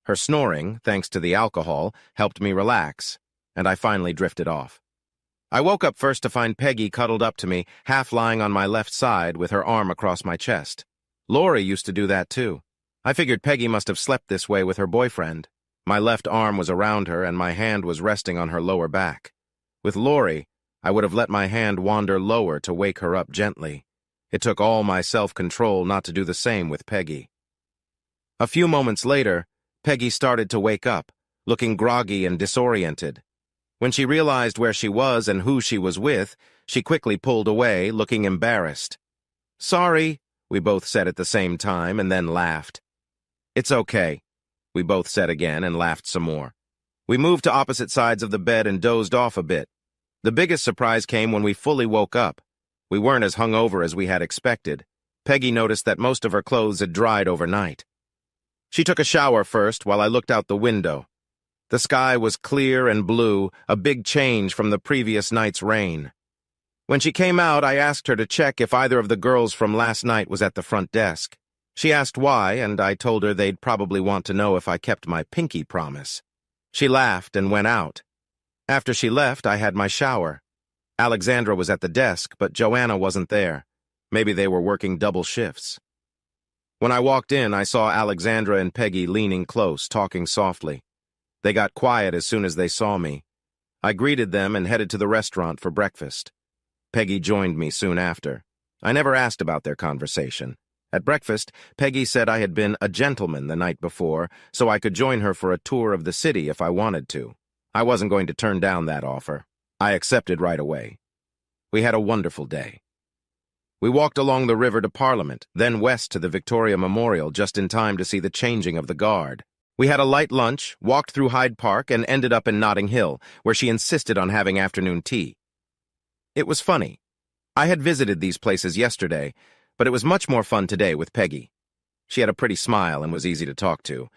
Her snoring, thanks to the alcohol, helped me relax, and I finally drifted off. I woke up first to find Peggy cuddled up to me, half lying on my left side with her arm across my chest. Lori used to do that too. I figured Peggy must have slept this way with her boyfriend. My left arm was around her and my hand was resting on her lower back. With Lori, I would have let my hand wander lower to wake her up gently. It took all my self-control not to do the same with Peggy. A few moments later, Peggy started to wake up, looking groggy and disoriented. When she realized where she was and who she was with, she quickly pulled away, looking embarrassed. "Sorry," we both said at the same time, and then laughed. "It's okay," we both said again and laughed some more. We moved to opposite sides of the bed and dozed off a bit. The biggest surprise came when we fully woke up. We weren't as hungover as we had expected. Peggy noticed that most of her clothes had dried overnight. She took a shower first while I looked out the window. The sky was clear and blue, a big change from the previous night's rain. When she came out, I asked her to check if either of the girls from last night was at the front desk. She asked why, and I told her they'd probably want to know if I kept my pinky promise. She laughed and went out. After she left, I had my shower. Alexandra was at the desk, but Joanna wasn't there. Maybe they were working double shifts. When I walked in, I saw Alexandra and Peggy leaning close, talking softly. They got quiet as soon as they saw me. I greeted them and headed to the restaurant for breakfast. Peggy joined me soon after. I never asked about their conversation. At breakfast, Peggy said I had been a gentleman the night before, so I could join her for a tour of the city if I wanted to. I wasn't going to turn down that offer. I accepted right away. We had a wonderful day. We walked along the river to Parliament, then west to the Victoria Memorial just in time to see the changing of the guard. We had a light lunch, walked through Hyde Park, and ended up in Notting Hill, where she insisted on having afternoon tea. It was funny. I had visited these places yesterday, but it was much more fun today with Peggy. She had a pretty smile and was easy to talk to.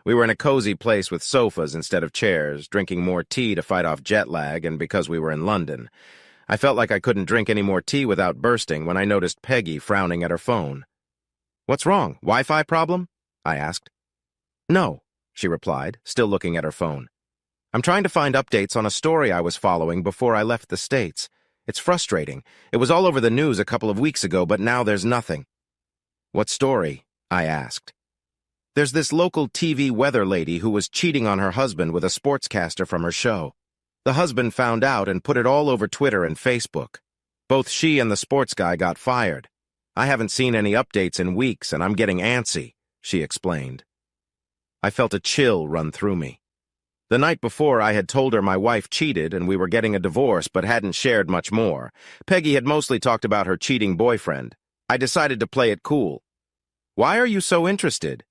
We were in a cozy place with sofas instead of chairs, drinking more tea to fight off jet lag, and because we were in London. I felt like I couldn't drink any more tea without bursting when I noticed Peggy frowning at her phone. "What's wrong? Wi-Fi problem?" I asked. "No," she replied, still looking at her phone. "I'm trying to find updates on a story I was following before I left the States. It's frustrating. It was all over the news a couple of weeks ago, but now there's nothing." "What story?" I asked. "There's this local TV weather lady who was cheating on her husband with a sportscaster from her show. The husband found out and put it all over Twitter and Facebook. Both she and the sports guy got fired. I haven't seen any updates in weeks, and I'm getting antsy," she explained. I felt a chill run through me. The night before, I had told her my wife cheated and we were getting a divorce but hadn't shared much more. Peggy had mostly talked about her cheating boyfriend. I decided to play it cool. "Why are you so interested?"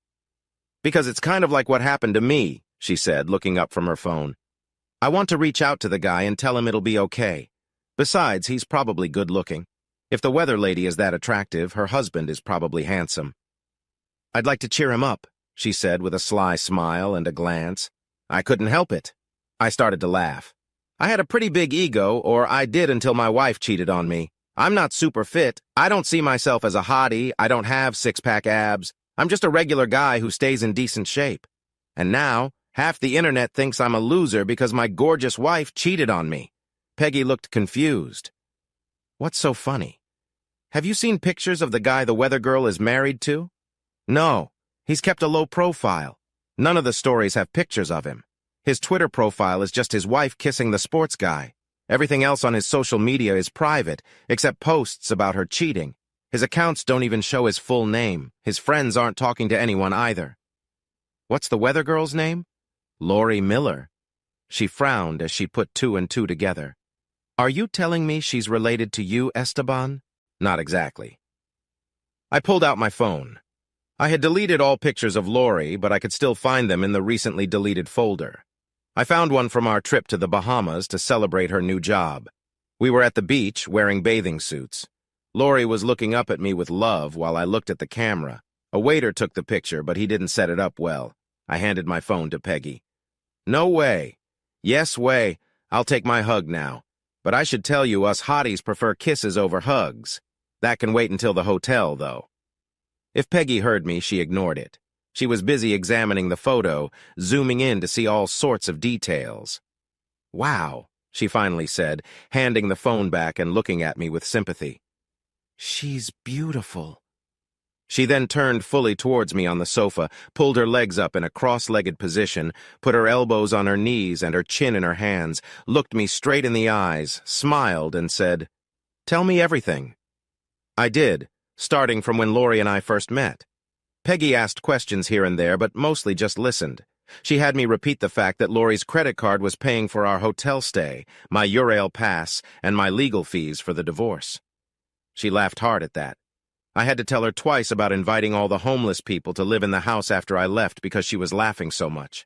"Because it's kind of like what happened to me," she said, looking up from her phone. "I want to reach out to the guy and tell him it'll be okay. Besides, he's probably good-looking. If the weather lady is that attractive, her husband is probably handsome." "I'd like to cheer him up," she said with a sly smile and a glance. I couldn't help it. I started to laugh. I had a pretty big ego, or I did until my wife cheated on me. I'm not super fit. I don't see myself as a hottie. I don't have six-pack abs. I'm just a regular guy who stays in decent shape. And now, half the internet thinks I'm a loser because my gorgeous wife cheated on me. Peggy looked confused. "What's so funny? Have you seen pictures of the guy the weather girl is married to?" "No. He's kept a low profile. None of the stories have pictures of him. His Twitter profile is just his wife kissing the sports guy. Everything else on his social media is private, except posts about her cheating. His accounts don't even show his full name. His friends aren't talking to anyone either." "What's the weather girl's name?" "Lori Miller." She frowned as she put two and two together. "Are you telling me she's related to you, Esteban?" "Not exactly." I pulled out my phone. I had deleted all pictures of Lori, but I could still find them in the recently deleted folder. I found one from our trip to the Bahamas to celebrate her new job. We were at the beach, wearing bathing suits. Lori was looking up at me with love while I looked at the camera. A waiter took the picture, but he didn't set it up well. I handed my phone to Peggy. "No way." "Yes way. I'll take my hug now. But I should tell you, us hotties prefer kisses over hugs. That can wait until the hotel, though." If Peggy heard me, she ignored it. She was busy examining the photo, zooming in to see all sorts of details. "Wow," she finally said, handing the phone back and looking at me with sympathy. "She's beautiful." She then turned fully towards me on the sofa, pulled her legs up in a cross-legged position, put her elbows on her knees and her chin in her hands, looked me straight in the eyes, smiled, and said, "Tell me everything." I did, starting from when Lori and I first met. Peggy asked questions here and there, but mostly just listened. She had me repeat the fact that Lori's credit card was paying for our hotel stay, my Eurail pass, and my legal fees for the divorce. She laughed hard at that. I had to tell her twice about inviting all the homeless people to live in the house after I left because she was laughing so much.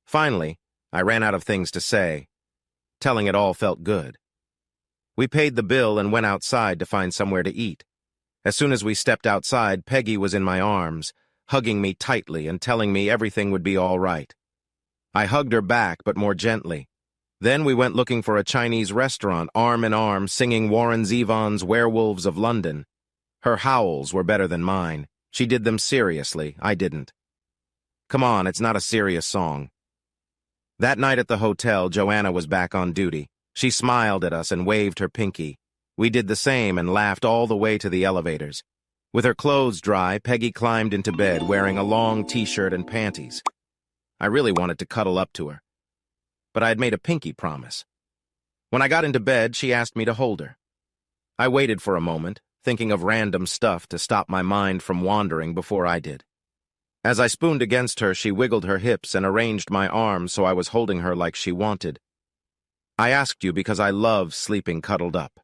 Finally, I ran out of things to say. Telling it all felt good. We paid the bill and went outside to find somewhere to eat. As soon as we stepped outside, Peggy was in my arms, hugging me tightly and telling me everything would be all right. I hugged her back, but more gently. Then we went looking for a Chinese restaurant, arm in arm, singing Warren Zevon's Werewolves of London. Her howls were better than mine. She did them seriously, I didn't. Come on, it's not a serious song. That night at the hotel, Joanna was back on duty. She smiled at us and waved her pinky. We did the same and laughed all the way to the elevators. With her clothes dry, Peggy climbed into bed wearing a long t-shirt and panties. I really wanted to cuddle up to her. but I had made a pinky promise. When I got into bed, she asked me to hold her. I waited for a moment, thinking of random stuff to stop my mind from wandering before I did. As I spooned against her, she wiggled her hips and arranged my arms so I was holding her like she wanted. I asked you because I love sleeping cuddled up.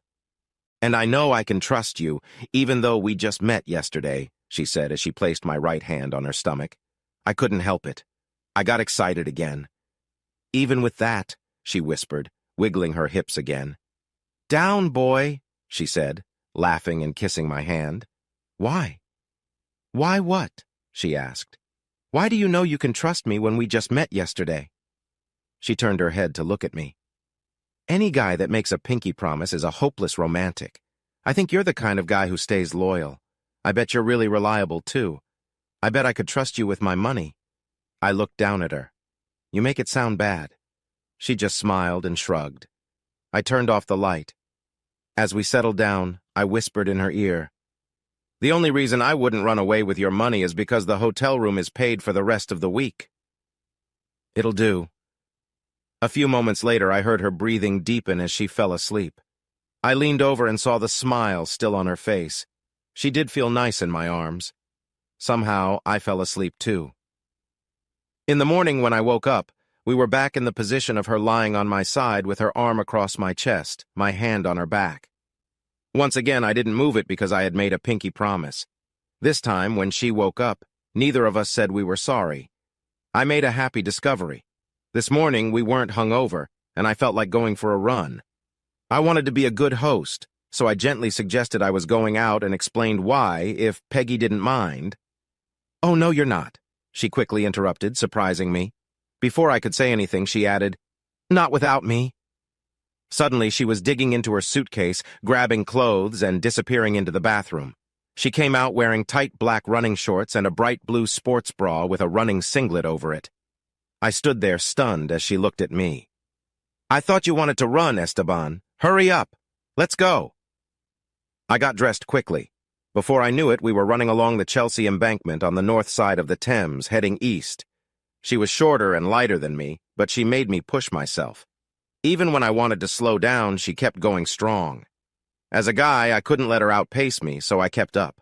And I know I can trust you, even though we just met yesterday, she said as she placed my right hand on her stomach. I couldn't help it. I got excited again. Even with that, she whispered, wiggling her hips again. Down, boy, she said, laughing and kissing my hand. Why? Why what? She asked. Why do you know you can trust me when we just met yesterday? She turned her head to look at me. Any guy that makes a pinky promise is a hopeless romantic. I think you're the kind of guy who stays loyal. I bet you're really reliable, too. I bet I could trust you with my money. I looked down at her. You make it sound bad. She just smiled and shrugged. I turned off the light. As we settled down, I whispered in her ear. The only reason I wouldn't run away with your money is because the hotel room is paid for the rest of the week. It'll do. A few moments later, I heard her breathing deepen as she fell asleep. I leaned over and saw the smile still on her face. She did feel nice in my arms. Somehow, I fell asleep too. In the morning when I woke up, we were back in the position of her lying on my side with her arm across my chest, my hand on her back. Once again, I didn't move it because I had made a pinky promise. This time, when she woke up, neither of us said we were sorry. I made a happy discovery. This morning, we weren't hungover, and I felt like going for a run. I wanted to be a good host, so I gently suggested I was going out and explained why, if Peggy didn't mind. Oh, no, you're not, she quickly interrupted, surprising me. Before I could say anything, she added, Not without me. Suddenly, she was digging into her suitcase, grabbing clothes, and disappearing into the bathroom. She came out wearing tight black running shorts and a bright blue sports bra with a running singlet over it. I stood there stunned as she looked at me. I thought you wanted to run, Esteban. Hurry up. Let's go. I got dressed quickly. Before I knew it, we were running along the Chelsea embankment on the north side of the Thames, heading east. She was shorter and lighter than me, but she made me push myself. Even when I wanted to slow down, she kept going strong. As a guy, I couldn't let her outpace me, so I kept up.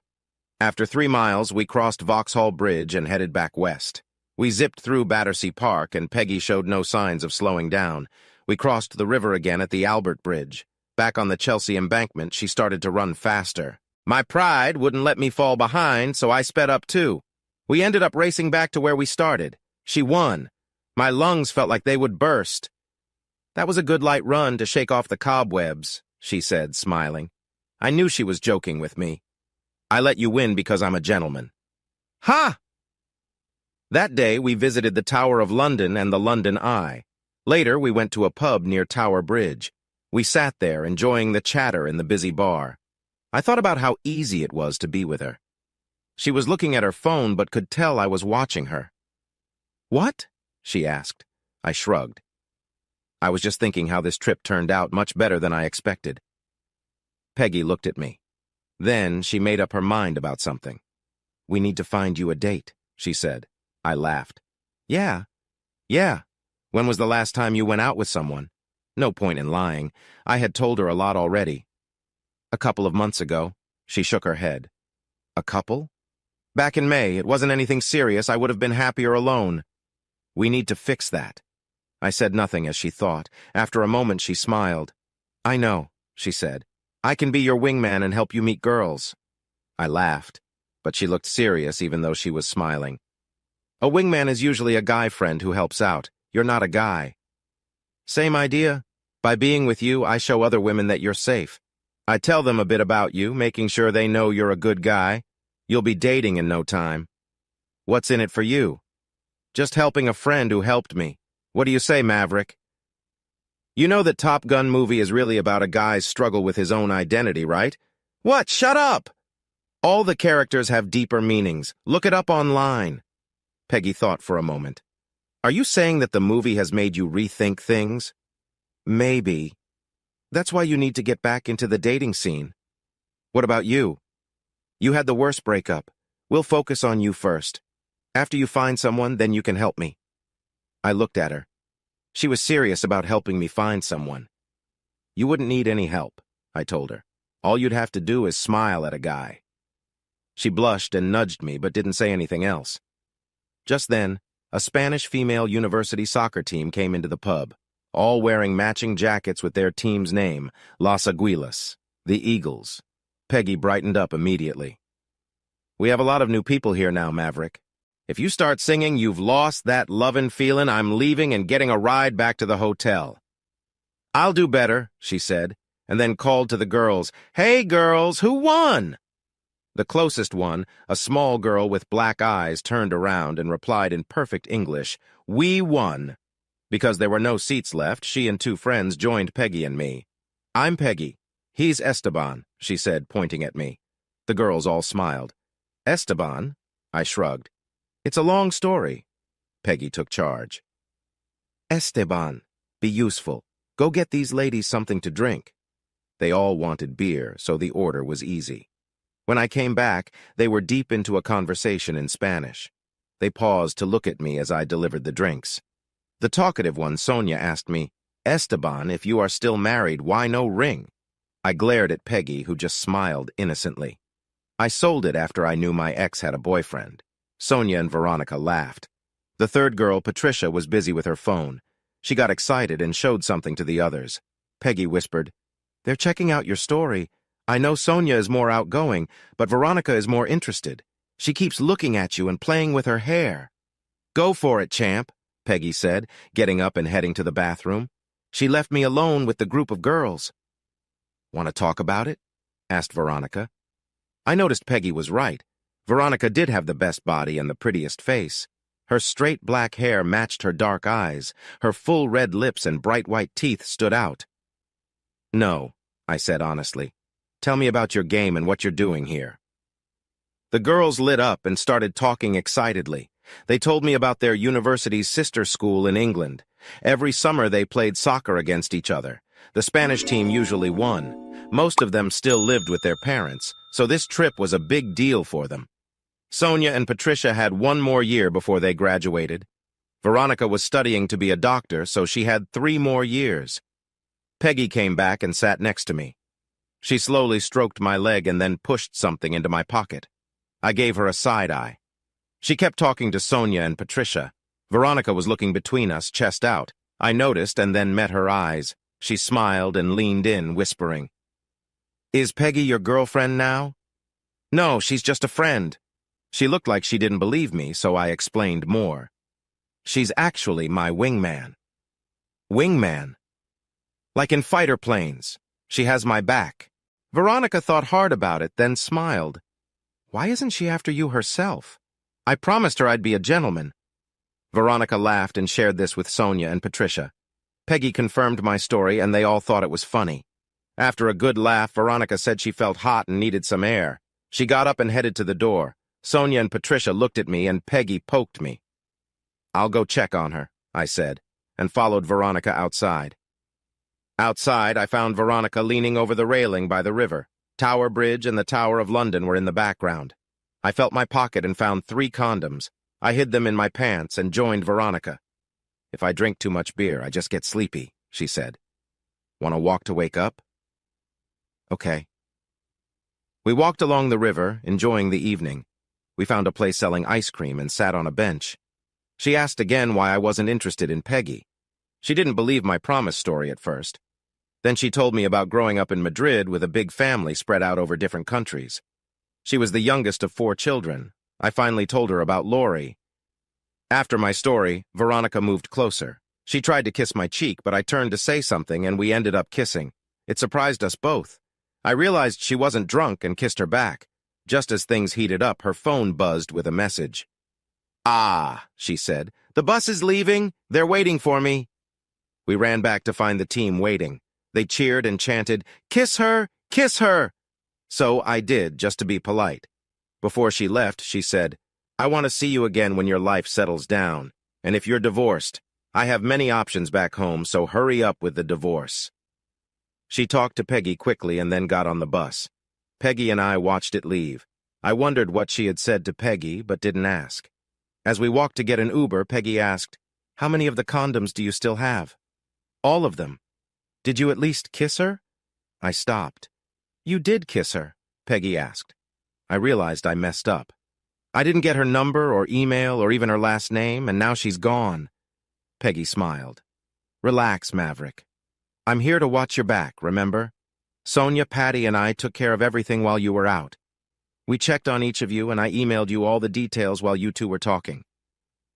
After 3 miles, we crossed Vauxhall Bridge and headed back west. We zipped through Battersea Park, and Peggy showed no signs of slowing down. We crossed the river again at the Albert Bridge. Back on the Chelsea embankment, she started to run faster. My pride wouldn't let me fall behind, so I sped up too. We ended up racing back to where we started. She won. My lungs felt like they would burst. That was a good light run to shake off the cobwebs, she said, smiling. I knew she was joking with me. I let you win because I'm a gentleman. Ha! That day, we visited the Tower of London and the London Eye. Later, we went to a pub near Tower Bridge. We sat there, enjoying the chatter in the busy bar. I thought about how easy it was to be with her. She was looking at her phone, but could tell I was watching her. What? She asked. I shrugged. I was just thinking how this trip turned out much better than I expected. Peggy looked at me. Then she made up her mind about something. We need to find you a date, she said. I laughed. Yeah. When was the last time you went out with someone? No point in lying. I had told her a lot already. A couple of months ago. She shook her head. A couple? Back in May. It wasn't anything serious. I would have been happier alone. We need to fix that. I said nothing as she thought. After a moment, she smiled. I know, she said. I can be your wingman and help you meet girls. I laughed, but she looked serious even though she was smiling. A wingman is usually a guy friend who helps out. You're not a guy. Same idea. By being with you, I show other women that you're safe. I tell them a bit about you, making sure they know you're a good guy. You'll be dating in no time. What's in it for you? Just helping a friend who helped me. What do you say, Maverick? You know that Top Gun movie is really about a guy's struggle with his own identity, right? What? Shut up! All the characters have deeper meanings. Look it up online. Peggy thought for a moment. Are you saying that the movie has made you rethink things? Maybe. That's why you need to get back into the dating scene. What about you? You had the worst breakup. We'll focus on you first. After you find someone, then you can help me. I looked at her. She was serious about helping me find someone. You wouldn't need any help, I told her. All you'd have to do is smile at a guy. She blushed and nudged me, but didn't say anything else. Just then, a Spanish female university soccer team came into the pub, all wearing matching jackets with their team's name, Las Aguilas, the Eagles. Peggy brightened up immediately. We have a lot of new people here now, Maverick. If you start singing "You've Lost That Lovin' Feelin'," I'm leaving and getting a ride back to the hotel. I'll do better, she said, and then called to the girls, Hey girls, who won? The closest one, a small girl with black eyes, turned around and replied in perfect English, We won. Because there were no seats left, she and two friends joined Peggy and me. I'm Peggy. He's Esteban, she said, pointing at me. The girls all smiled. Esteban? I shrugged. It's a long story. Peggy took charge. Esteban, be useful. Go get these ladies something to drink. They all wanted beer, so the order was easy. When I came back, they were deep into a conversation in Spanish. They paused to look at me as I delivered the drinks. The talkative one, Sonia, asked me, Esteban, if you are still married, why no ring? I glared at Peggy, who just smiled innocently. I sold it after I knew my ex had a boyfriend. Sonia and Veronica laughed. The third girl, Patricia, was busy with her phone. She got excited and showed something to the others. Peggy whispered, They're checking out your story. I know Sonia is more outgoing, but Veronica is more interested. She keeps looking at you and playing with her hair. Go for it, champ, Peggy said, getting up and heading to the bathroom. She left me alone with the group of girls. Want to talk about it? Asked Veronica. I noticed Peggy was right. Veronica did have the best body and the prettiest face. Her straight black hair matched her dark eyes. Her full red lips and bright white teeth stood out. No, I said honestly. Tell me about your game and what you're doing here. The girls lit up and started talking excitedly. They told me about their university's sister school in England. Every summer they played soccer against each other. The Spanish team usually won. Most of them still lived with their parents, so this trip was a big deal for them. Sonia and Patricia had one more year before they graduated. Veronica was studying to be a doctor, so she had 3 more years. Peggy came back and sat next to me. She slowly stroked my leg and then pushed something into my pocket. I gave her a side eye. She kept talking to Sonia and Patricia. Veronica was looking between us, chest out. I noticed and then met her eyes. She smiled and leaned in, whispering, Is Peggy your girlfriend now? No, she's just a friend. She looked like she didn't believe me, so I explained more. She's actually my wingman. Wingman? Like in fighter planes. She has my back. Veronica thought hard about it, then smiled. Why isn't she after you herself? I promised her I'd be a gentleman. Veronica laughed and shared this with Sonia and Patricia. Peggy confirmed my story, and they all thought it was funny. After a good laugh, Veronica said she felt hot and needed some air. She got up and headed to the door. Sonia and Patricia looked at me, and Peggy poked me. I'll go check on her, I said, and followed Veronica outside. Outside, I found Veronica leaning over the railing by the river. Tower Bridge and the Tower of London were in the background. I felt my pocket and found 3 condoms. I hid them in my pants and joined Veronica. If I drink too much beer, I just get sleepy, she said. Want to walk to wake up? Okay. We walked along the river, enjoying the evening. We found a place selling ice cream and sat on a bench. She asked again why I wasn't interested in Peggy. She didn't believe my promise story at first. Then she told me about growing up in Madrid with a big family spread out over different countries. She was the youngest of 4 children. I finally told her about Lori. After my story, Veronica moved closer. She tried to kiss my cheek, but I turned to say something and we ended up kissing. It surprised us both. I realized she wasn't drunk and kissed her back. Just as things heated up, her phone buzzed with a message. Ah, she said, the bus is leaving. They're waiting for me. We ran back to find the team waiting. They cheered and chanted, Kiss her! Kiss her! So I did, just to be polite. Before she left, she said, I want to see you again when your life settles down. And if you're divorced, I have many options back home, so hurry up with the divorce. She talked to Peggy quickly and then got on the bus. Peggy and I watched it leave. I wondered what she had said to Peggy, but didn't ask. As we walked to get an Uber, Peggy asked, How many of the condoms do you still have? All of them. Did you at least kiss her? I stopped. You did kiss her, Peggy asked. I realized I messed up. I didn't get her number or email or even her last name, and now she's gone. Peggy smiled. Relax, Maverick. I'm here to watch your back, remember? Sonia, Patty, and I took care of everything while you were out. We checked on each of you, and I emailed you all the details while you two were talking.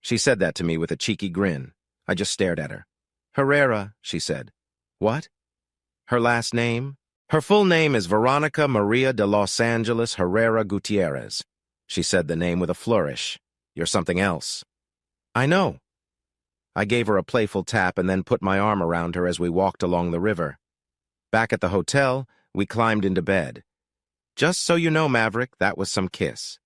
She said that to me with a cheeky grin. I just stared at her. Herrera, she said. What? Her last name? Her full name is Veronica Maria de Los Angeles Herrera Gutierrez. She said the name with a flourish. You're something else. I know. I gave her a playful tap and then put my arm around her as we walked along the river. Back at the hotel, we climbed into bed. Just so you know, Maverick, that was some kiss.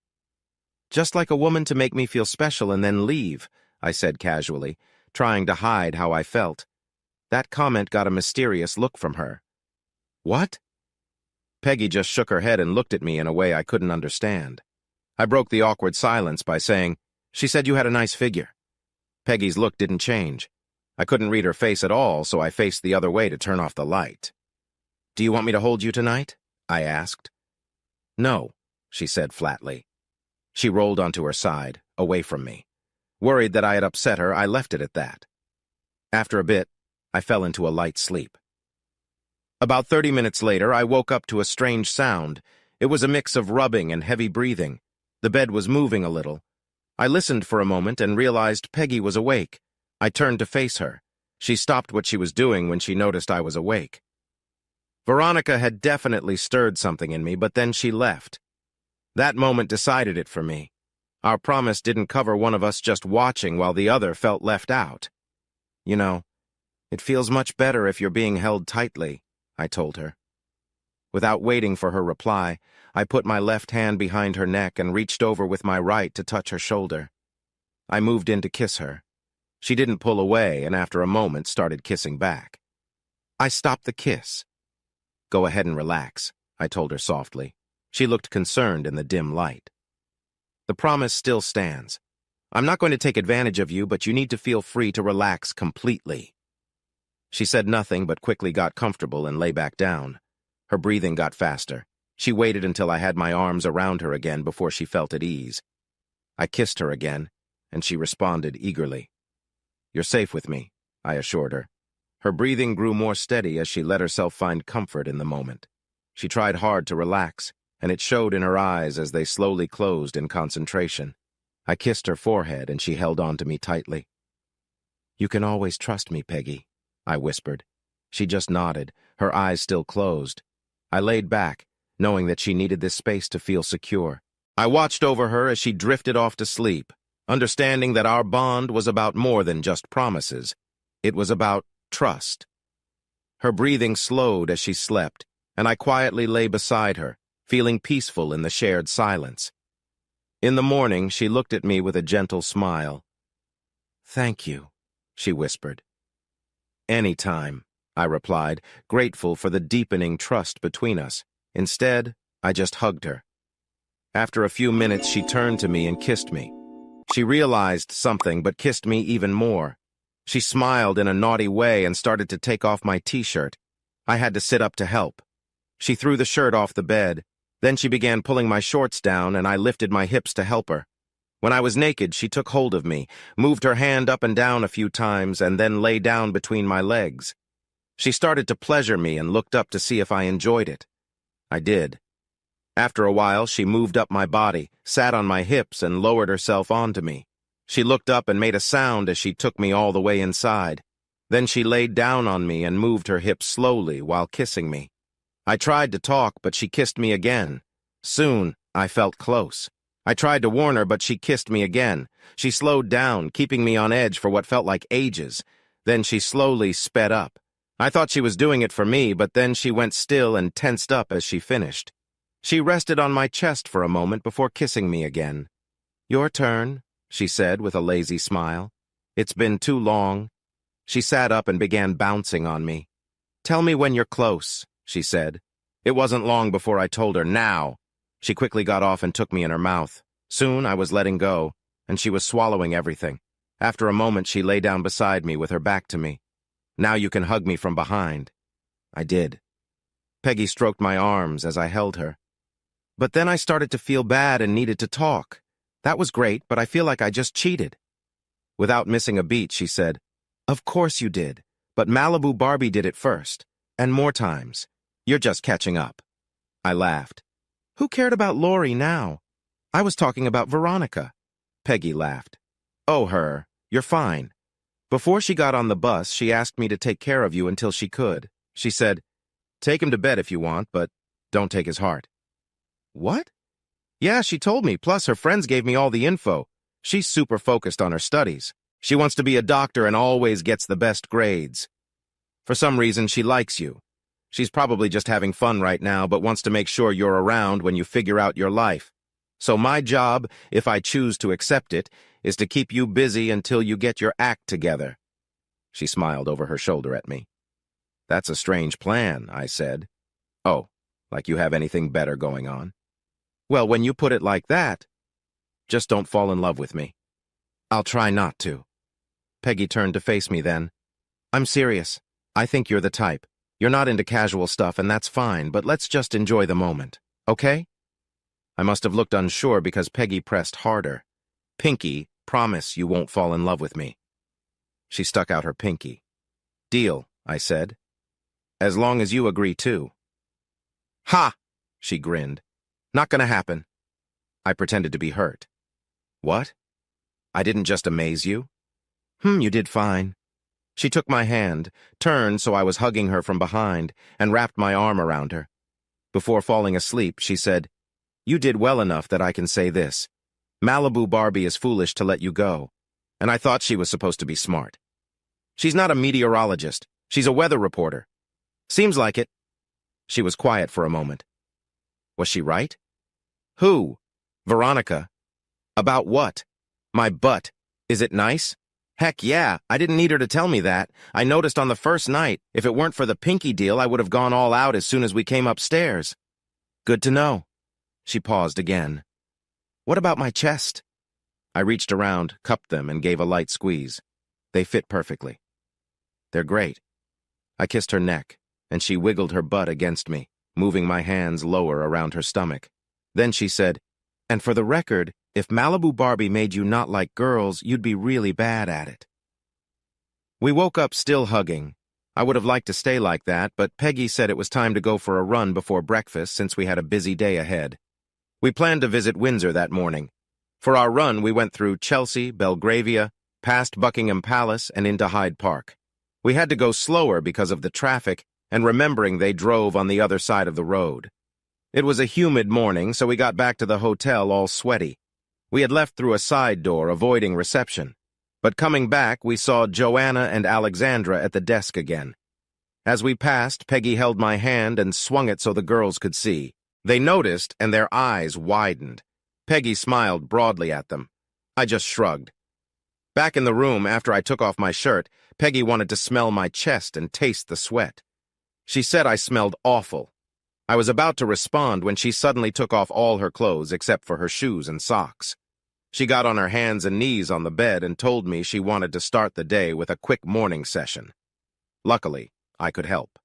Just like a woman to make me feel special and then leave, I said casually, trying to hide how I felt. That comment got a mysterious look from her. What? Peggy just shook her head and looked at me in a way I couldn't understand. I broke the awkward silence by saying, She said you had a nice figure. Peggy's look didn't change. I couldn't read her face at all, so I faced the other way to turn off the light. Do you want me to hold you tonight? I asked. No, she said flatly. She rolled onto her side, away from me. Worried that I had upset her, I left it at that. After a bit, I fell into a light sleep. About 30 minutes later, I woke up to a strange sound. It was a mix of rubbing and heavy breathing. The bed was moving a little. I listened for a moment and realized Peggy was awake. I turned to face her. She stopped what she was doing when she noticed I was awake. Veronica had definitely stirred something in me, but then she left. That moment decided it for me. Our promise didn't cover one of us just watching while the other felt left out. You know, it feels much better if you're being held tightly, I told her. Without waiting for her reply, I put my left hand behind her neck and reached over with my right to touch her shoulder. I moved in to kiss her. She didn't pull away and after a moment started kissing back. I stopped the kiss. Go ahead and relax, I told her softly. She looked concerned in the dim light. The promise still stands. I'm not going to take advantage of you, but you need to feel free to relax completely. She said nothing but quickly got comfortable and lay back down. Her breathing got faster. She waited until I had my arms around her again before she felt at ease. I kissed her again, and she responded eagerly. You're safe with me, I assured her. Her breathing grew more steady as she let herself find comfort in the moment. She tried hard to relax, and it showed in her eyes as they slowly closed in concentration. I kissed her forehead, and she held on to me tightly. You can always trust me, Peggy, I whispered. She just nodded, her eyes still closed. I laid back, knowing that she needed this space to feel secure. I watched over her as she drifted off to sleep, understanding that our bond was about more than just promises. It was about trust. Her breathing slowed as she slept, and I quietly lay beside her, feeling peaceful in the shared silence. In the morning, she looked at me with a gentle smile. Thank you, she whispered. Anytime, I replied, grateful for the deepening trust between us. Instead, I just hugged her. After a few minutes, she turned to me and kissed me. She realized something, but kissed me even more. She smiled in a naughty way and started to take off my t-shirt. I had to sit up to help. She threw the shirt off the bed. Then she began pulling my shorts down, and I lifted my hips to help her. When I was naked, she took hold of me, moved her hand up and down a few times, and then lay down between my legs. She started to pleasure me and looked up to see if I enjoyed it. I did. After a while, she moved up my body, sat on my hips, and lowered herself onto me. She looked up and made a sound as she took me all the way inside. Then she laid down on me and moved her hips slowly while kissing me. I tried to talk, but she kissed me again. Soon, I felt close. I tried to warn her, but she kissed me again. She slowed down, keeping me on edge for what felt like ages. Then she slowly sped up. I thought she was doing it for me, but then she went still and tensed up as she finished. She rested on my chest for a moment before kissing me again. Your turn, she said with a lazy smile. It's been too long. She sat up and began bouncing on me. Tell me when you're close, she said. It wasn't long before I told her, now. She quickly got off and took me in her mouth. Soon I was letting go, and she was swallowing everything. After a moment, she lay down beside me with her back to me. "Now you can hug me from behind." I did. Peggy stroked my arms as I held her. But then I started to feel bad and needed to talk. That was great, but I feel like I just cheated. Without missing a beat, she said, "Of course you did, but Malibu Barbie did it first, and more times. You're just catching up." I laughed. "Who cared about Lori now? I was talking about Veronica." Peggy laughed. "Oh, her. You're fine. Before she got on the bus, she asked me to take care of you until she could. She said, 'Take him to bed if you want, but don't take his heart.'" "What?" "Yeah, she told me, plus her friends gave me all the info. She's super focused on her studies. She wants to be a doctor and always gets the best grades. For some reason, she likes you. She's probably just having fun right now, but wants to make sure you're around when you figure out your life. So my job, if I choose to accept it, is to keep you busy until you get your act together." She smiled over her shoulder at me. "That's a strange plan," I said. "Oh, like you have anything better going on?" "Well, when you put it like that, just don't fall in love with me." "I'll try not to." Peggy turned to face me then. "I'm serious. I think you're the type. You're not into casual stuff, and that's fine, but let's just enjoy the moment, okay?" I must have looked unsure because Peggy pressed harder. "Pinky, promise you won't fall in love with me." She stuck out her pinky. "Deal," I said. "As long as you agree too." "Ha!" she grinned. "Not gonna happen." I pretended to be hurt. "What? I didn't just amaze you?" You did fine." She took my hand, turned so I was hugging her from behind, and wrapped my arm around her. Before falling asleep, she said, "You did well enough that I can say this. Malibu Barbie is foolish to let you go." And I thought she was supposed to be smart. "She's not a meteorologist. She's a weather reporter." "Seems like it." She was quiet for a moment. "Was she right?" "Who?" "Veronica." "About what?" "My butt. Is it nice?" "Heck yeah, I didn't need her to tell me that. I noticed on the first night. If it weren't for the pinky deal, I would have gone all out as soon as we came upstairs." "Good to know." She paused again. "What about my chest?" I reached around, cupped them, and gave a light squeeze. They fit perfectly. "They're great." I kissed her neck, and she wiggled her butt against me, moving my hands lower around her stomach. Then she said, "And for the record, if Malibu Barbie made you not like girls, you'd be really bad at it." We woke up still hugging. I would have liked to stay like that, but Peggy said it was time to go for a run before breakfast since we had a busy day ahead. We planned to visit Windsor that morning. For our run, we went through Chelsea, Belgravia, past Buckingham Palace, and into Hyde Park. We had to go slower because of the traffic, and remembering they drove on the other side of the road. It was a humid morning, so we got back to the hotel all sweaty. We had left through a side door, avoiding reception. But coming back, we saw Joanna and Alexandra at the desk again. As we passed, Peggy held my hand and swung it so the girls could see. They noticed, and their eyes widened. Peggy smiled broadly at them. I just shrugged. Back in the room, after I took off my shirt, Peggy wanted to smell my chest and taste the sweat. She said I smelled awful. I was about to respond when she suddenly took off all her clothes except for her shoes and socks. She got on her hands and knees on the bed and told me she wanted to start the day with a quick morning session. Luckily, I could help.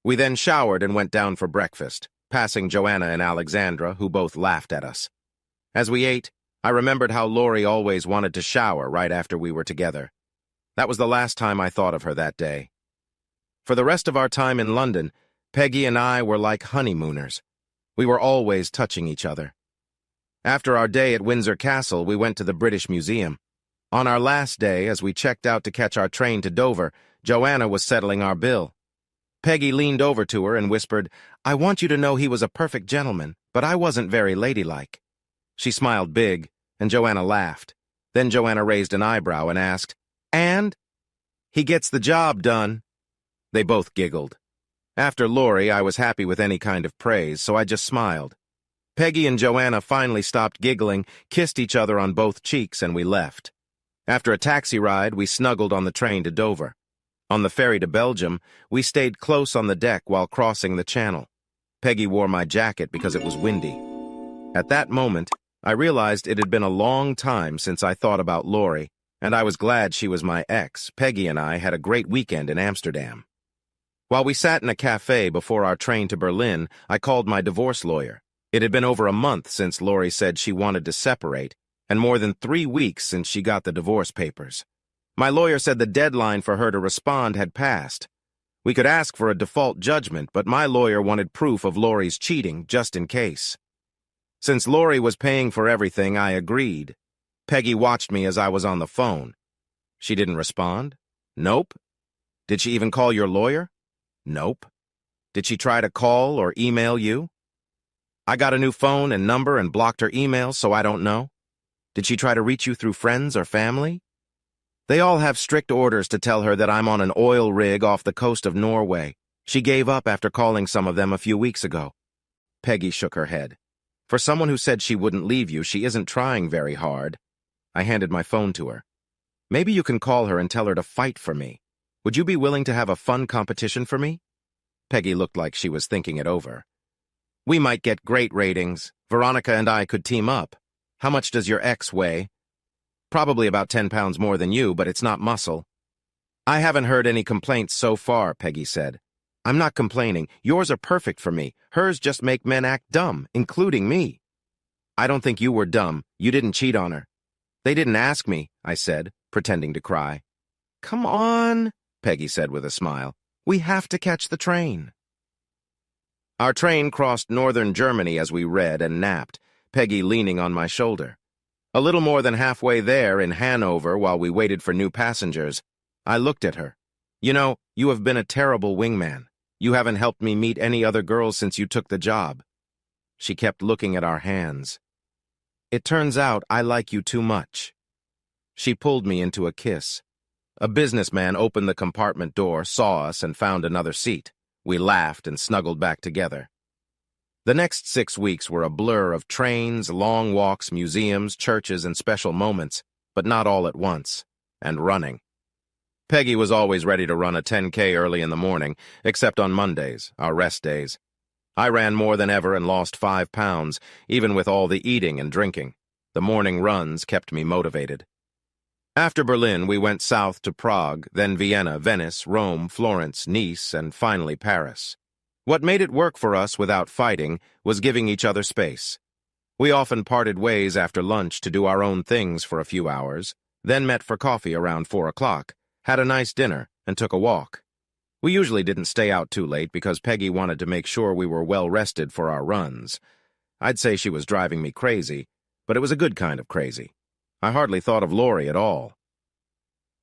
We then showered and went down for breakfast, passing Joanna and Alexandra, who both laughed at us. As we ate, I remembered how Lori always wanted to shower right after we were together. That was the last time I thought of her that day. For the rest of our time in London, Peggy and I were like honeymooners. We were always touching each other. After our day at Windsor Castle, we went to the British Museum. On our last day, as we checked out to catch our train to Dover, Joanna was settling our bill. Peggy leaned over to her and whispered, "I want you to know he was a perfect gentleman, but I wasn't very ladylike." She smiled big, and Joanna laughed. Then Joanna raised an eyebrow and asked, "And?" "He gets the job done." They both giggled. After Lori, I was happy with any kind of praise, so I just smiled. Peggy and Joanna finally stopped giggling, kissed each other on both cheeks, and we left. After a taxi ride, we snuggled on the train to Dover. On the ferry to Belgium, we stayed close on the deck while crossing the channel. Peggy wore my jacket because it was windy. At that moment, I realized it had been a long time since I thought about Lori. And I was glad she was my ex. Peggy and I had a great weekend in Amsterdam. While we sat in a cafe before our train to Berlin, I called my divorce lawyer. It had been over a month since Lori said she wanted to separate, and more than 3 weeks since she got the divorce papers. My lawyer said the deadline for her to respond had passed. We could ask for a default judgment, but my lawyer wanted proof of Lori's cheating, just in case. Since Lori was paying for everything, I agreed. Peggy watched me as I was on the phone. She didn't respond? Nope. Did she even call your lawyer? Nope. Did she try to call or email you? I got a new phone and number and blocked her email, so I don't know. Did she try to reach you through friends or family? They all have strict orders to tell her that I'm on an oil rig off the coast of Norway. She gave up after calling some of them a few weeks ago. Peggy shook her head. For someone who said she wouldn't leave you, she isn't trying very hard. I handed my phone to her. Maybe you can call her and tell her to fight for me. Would you be willing to have a fun competition for me? Peggy looked like she was thinking it over. We might get great ratings. Veronica and I could team up. How much does your ex weigh? Probably about 10 pounds more than you, but it's not muscle. I haven't heard any complaints so far, Peggy said. I'm not complaining. Yours are perfect for me. Hers just make men act dumb, including me. I don't think you were dumb. You didn't cheat on her. They didn't ask me, I said, pretending to cry. Come on, Peggy said with a smile. We have to catch the train. Our train crossed northern Germany as we read and napped, Peggy leaning on my shoulder. A little more than halfway there in Hanover, while we waited for new passengers, I looked at her. You know, you have been a terrible wingman. You haven't helped me meet any other girls since you took the job. She kept looking at our hands. It turns out I like you too much. She pulled me into a kiss. A businessman opened the compartment door, saw us, and found another seat. We laughed and snuggled back together. The next 6 weeks were a blur of trains, long walks, museums, churches, and special moments, but not all at once, and running. Peggy was always ready to run a 10K early in the morning, except on Mondays, our rest days. I ran more than ever and lost 5 pounds, even with all the eating and drinking. The morning runs kept me motivated. After Berlin, we went south to Prague, then Vienna, Venice, Rome, Florence, Nice, and finally Paris. What made it work for us without fighting was giving each other space. We often parted ways after lunch to do our own things for a few hours, then met for coffee around 4 o'clock, had a nice dinner, and took a walk. We usually didn't stay out too late because Peggy wanted to make sure we were well rested for our runs. I'd say she was driving me crazy, but it was a good kind of crazy. I hardly thought of Lori at all.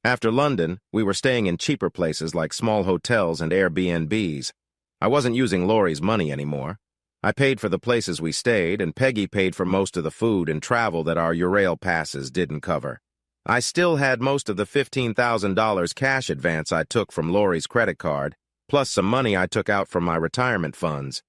After London, we were staying in cheaper places like small hotels and Airbnbs. I wasn't using Lori's money anymore. I paid for the places we stayed, and Peggy paid for most of the food and travel that our Eurail passes didn't cover. I still had most of the $15,000 cash advance I took from Lori's credit card, plus some money I took out from my retirement funds.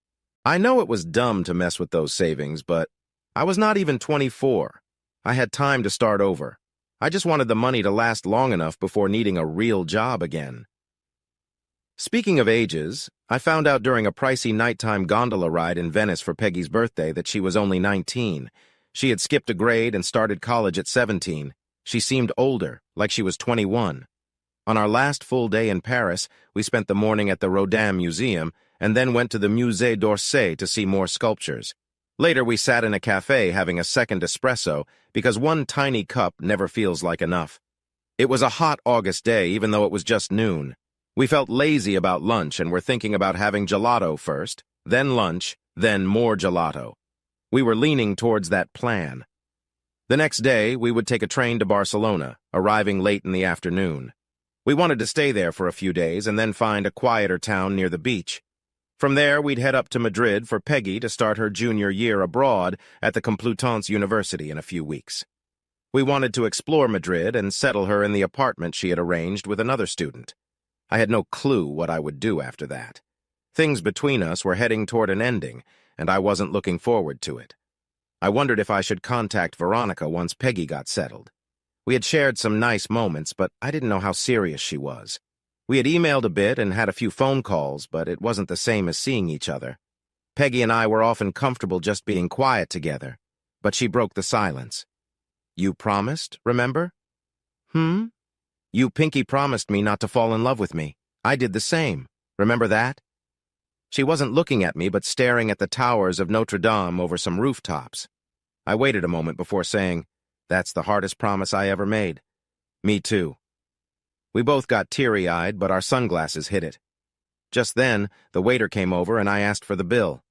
I know it was dumb to mess with those savings, but I was not even 24. I had time to start over. I just wanted the money to last long enough before needing a real job again. Speaking of ages, I found out during a pricey nighttime gondola ride in Venice for Peggy's birthday that she was only 19. She had skipped a grade and started college at 17. She seemed older, like she was 21. On our last full day in Paris, we spent the morning at the Rodin Museum and then went to the Musée d'Orsay to see more sculptures. Later, we sat in a cafe having a second espresso because one tiny cup never feels like enough. It was a hot August day, even though it was just noon. We felt lazy about lunch and were thinking about having gelato first, then lunch, then more gelato. We were leaning towards that plan. The next day, we would take a train to Barcelona, arriving late in the afternoon. We wanted to stay there for a few days and then find a quieter town near the beach. From there, we'd head up to Madrid for Peggy to start her junior year abroad at the Complutense University in a few weeks. We wanted to explore Madrid and settle her in the apartment she had arranged with another student. I had no clue what I would do after that. Things between us were heading toward an ending, and I wasn't looking forward to it. I wondered if I should contact Veronica once Peggy got settled. We had shared some nice moments, but I didn't know how serious she was. We had emailed a bit and had a few phone calls, but it wasn't the same as seeing each other. Peggy and I were often comfortable just being quiet together, but she broke the silence. You promised, remember? Hmm? You pinky promised me not to fall in love with me. I did the same. Remember that? She wasn't looking at me, but staring at the towers of Notre Dame over some rooftops. I waited a moment before saying, "That's the hardest promise I ever made." Me too. We both got teary-eyed, but our sunglasses hid it. Just then, the waiter came over and I asked for the bill.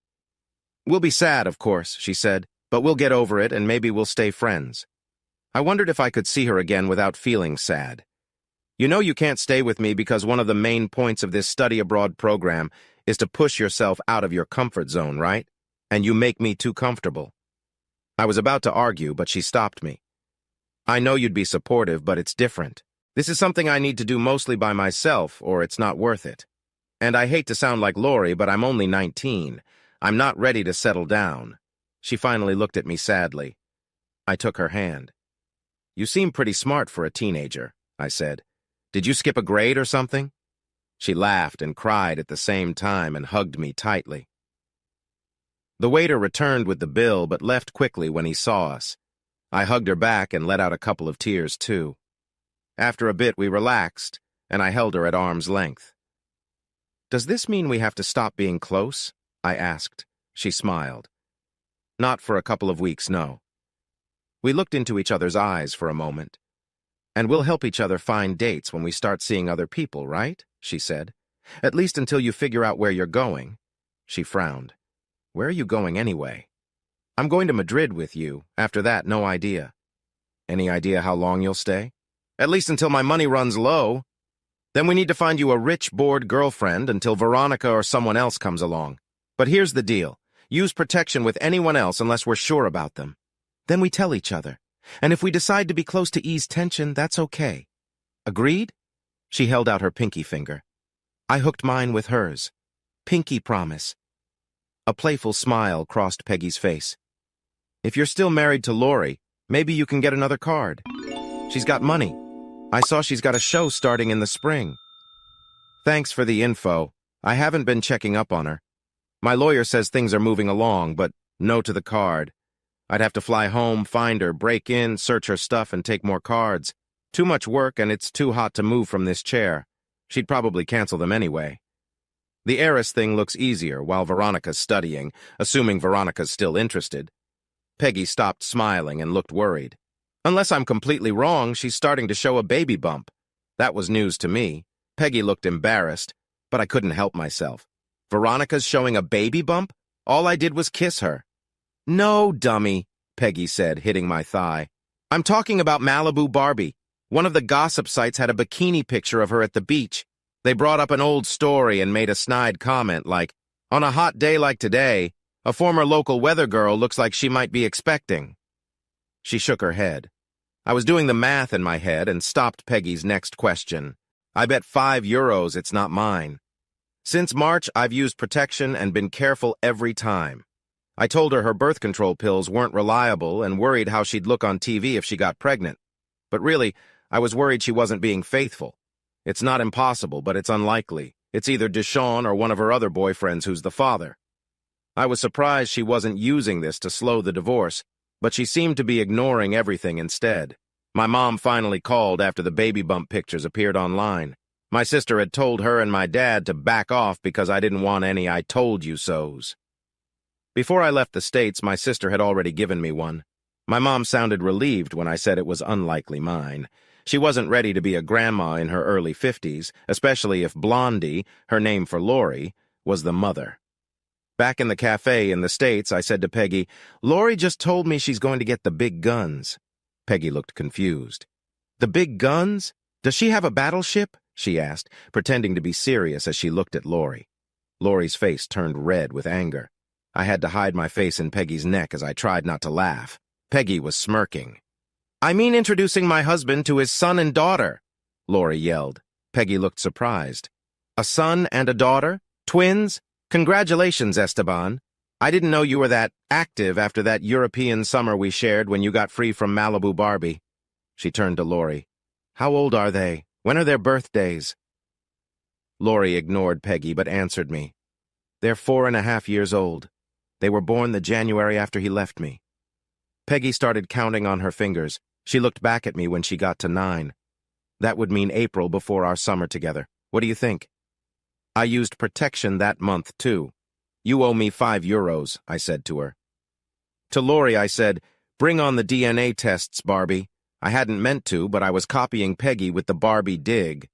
"We'll be sad, of course," she said, "but we'll get over it and maybe we'll stay friends." I wondered if I could see her again without feeling sad. You know you can't stay with me because one of the main points of this study abroad program is to push yourself out of your comfort zone, right? And you make me too comfortable. I was about to argue, but she stopped me. I know you'd be supportive, but it's different. This is something I need to do mostly by myself, or it's not worth it. And I hate to sound like Lori, but I'm only 19. I'm not ready to settle down. She finally looked at me sadly. I took her hand. "You seem pretty smart for a teenager," I said. "Did you skip a grade or something?" She laughed and cried at the same time and hugged me tightly. The waiter returned with the bill but left quickly when he saw us. I hugged her back and let out a couple of tears too. After a bit we relaxed, and I held her at arm's length. "Does this mean we have to stop being close?" I asked. She smiled. "Not for a couple of weeks, no." We looked into each other's eyes for a moment. "And we'll help each other find dates when we start seeing other people, right?" she said. "At least until you figure out where you're going." She frowned. "Where are you going anyway?" "I'm going to Madrid with you. After that, no idea." "Any idea how long you'll stay?" "At least until my money runs low. Then we need to find you a rich, bored girlfriend until Veronica or someone else comes along. But here's the deal. Use protection with anyone else unless we're sure about them. Then we tell each other. And if we decide to be close to ease tension, that's okay. Agreed?" She held out her pinky finger. I hooked mine with hers. Pinky promise. A playful smile crossed Peggy's face. "If you're still married to Lori, maybe you can get another card. She's got money. I saw she's got a show starting in the spring." "Thanks for the info. I haven't been checking up on her. My lawyer says things are moving along, but no to the card. I'd have to fly home, find her, break in, search her stuff, and take more cards. Too much work, and it's too hot to move from this chair. She'd probably cancel them anyway. The heiress thing looks easier while Veronica's studying, assuming Veronica's still interested." Peggy stopped smiling and looked worried. "Unless I'm completely wrong, she's starting to show a baby bump." That was news to me. Peggy looked embarrassed, but I couldn't help myself. "Veronica's showing a baby bump? All I did was kiss her." "No, dummy," Peggy said, hitting my thigh. "I'm talking about Malibu Barbie. One of the gossip sites had a bikini picture of her at the beach. They brought up an old story and made a snide comment like, 'On a hot day like today, a former local weather girl looks like she might be expecting.'" She shook her head. I was doing the math in my head and stopped Peggy's next question. "I bet €5 it's not mine. Since March, I've used protection and been careful every time. I told her birth control pills weren't reliable and worried how she'd look on TV if she got pregnant. But really, I was worried she wasn't being faithful. It's not impossible, but it's unlikely. It's either Deshawn or one of her other boyfriends who's the father." I was surprised she wasn't using this to slow the divorce, but she seemed to be ignoring everything instead. My mom finally called after the baby bump pictures appeared online. My sister had told her and my dad to back off because I didn't want any "I told you so's." Before I left the States, my sister had already given me one. My mom sounded relieved when I said it was unlikely mine. She wasn't ready to be a grandma in her early 50s, especially if Blondie, her name for Lori, was the mother. Back in the cafe in the States, I said to Peggy, "Lori just told me she's going to get the big guns." Peggy looked confused. "The big guns? Does she have a battleship?" she asked, pretending to be serious as she looked at Lori. Lori's face turned red with anger. I had to hide my face in Peggy's neck as I tried not to laugh. Peggy was smirking. "I mean introducing my husband to his son and daughter," Lori yelled. Peggy looked surprised. "A son and a daughter? Twins? Congratulations, Esteban. I didn't know you were that active after that European summer we shared when you got free from Malibu Barbie." She turned to Lori. "How old are they? When are their birthdays?" Lori ignored Peggy but answered me. "They're 4.5 years old. They were born the January after he left me." Peggy started counting on her fingers. She looked back at me when she got to 9. That would mean April before our summer together. What do you think? I used protection that month, too. You owe me €5, I said to her. To Lori, I said, bring on the DNA tests, Barbie. I hadn't meant to, but I was copying Peggy with the Barbie dig.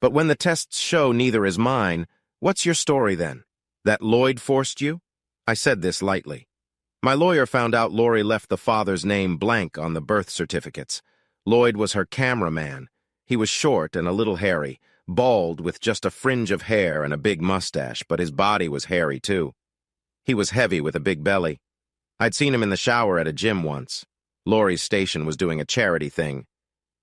But when the tests show neither is mine, what's your story then? That Lloyd forced you? I said this lightly. My lawyer found out Lori left the father's name blank on the birth certificates. Lloyd was her cameraman. He was short and a little hairy, bald with just a fringe of hair and a big mustache, but his body was hairy too. He was heavy with a big belly. I'd seen him in the shower at a gym once. Lori's station was doing a charity thing.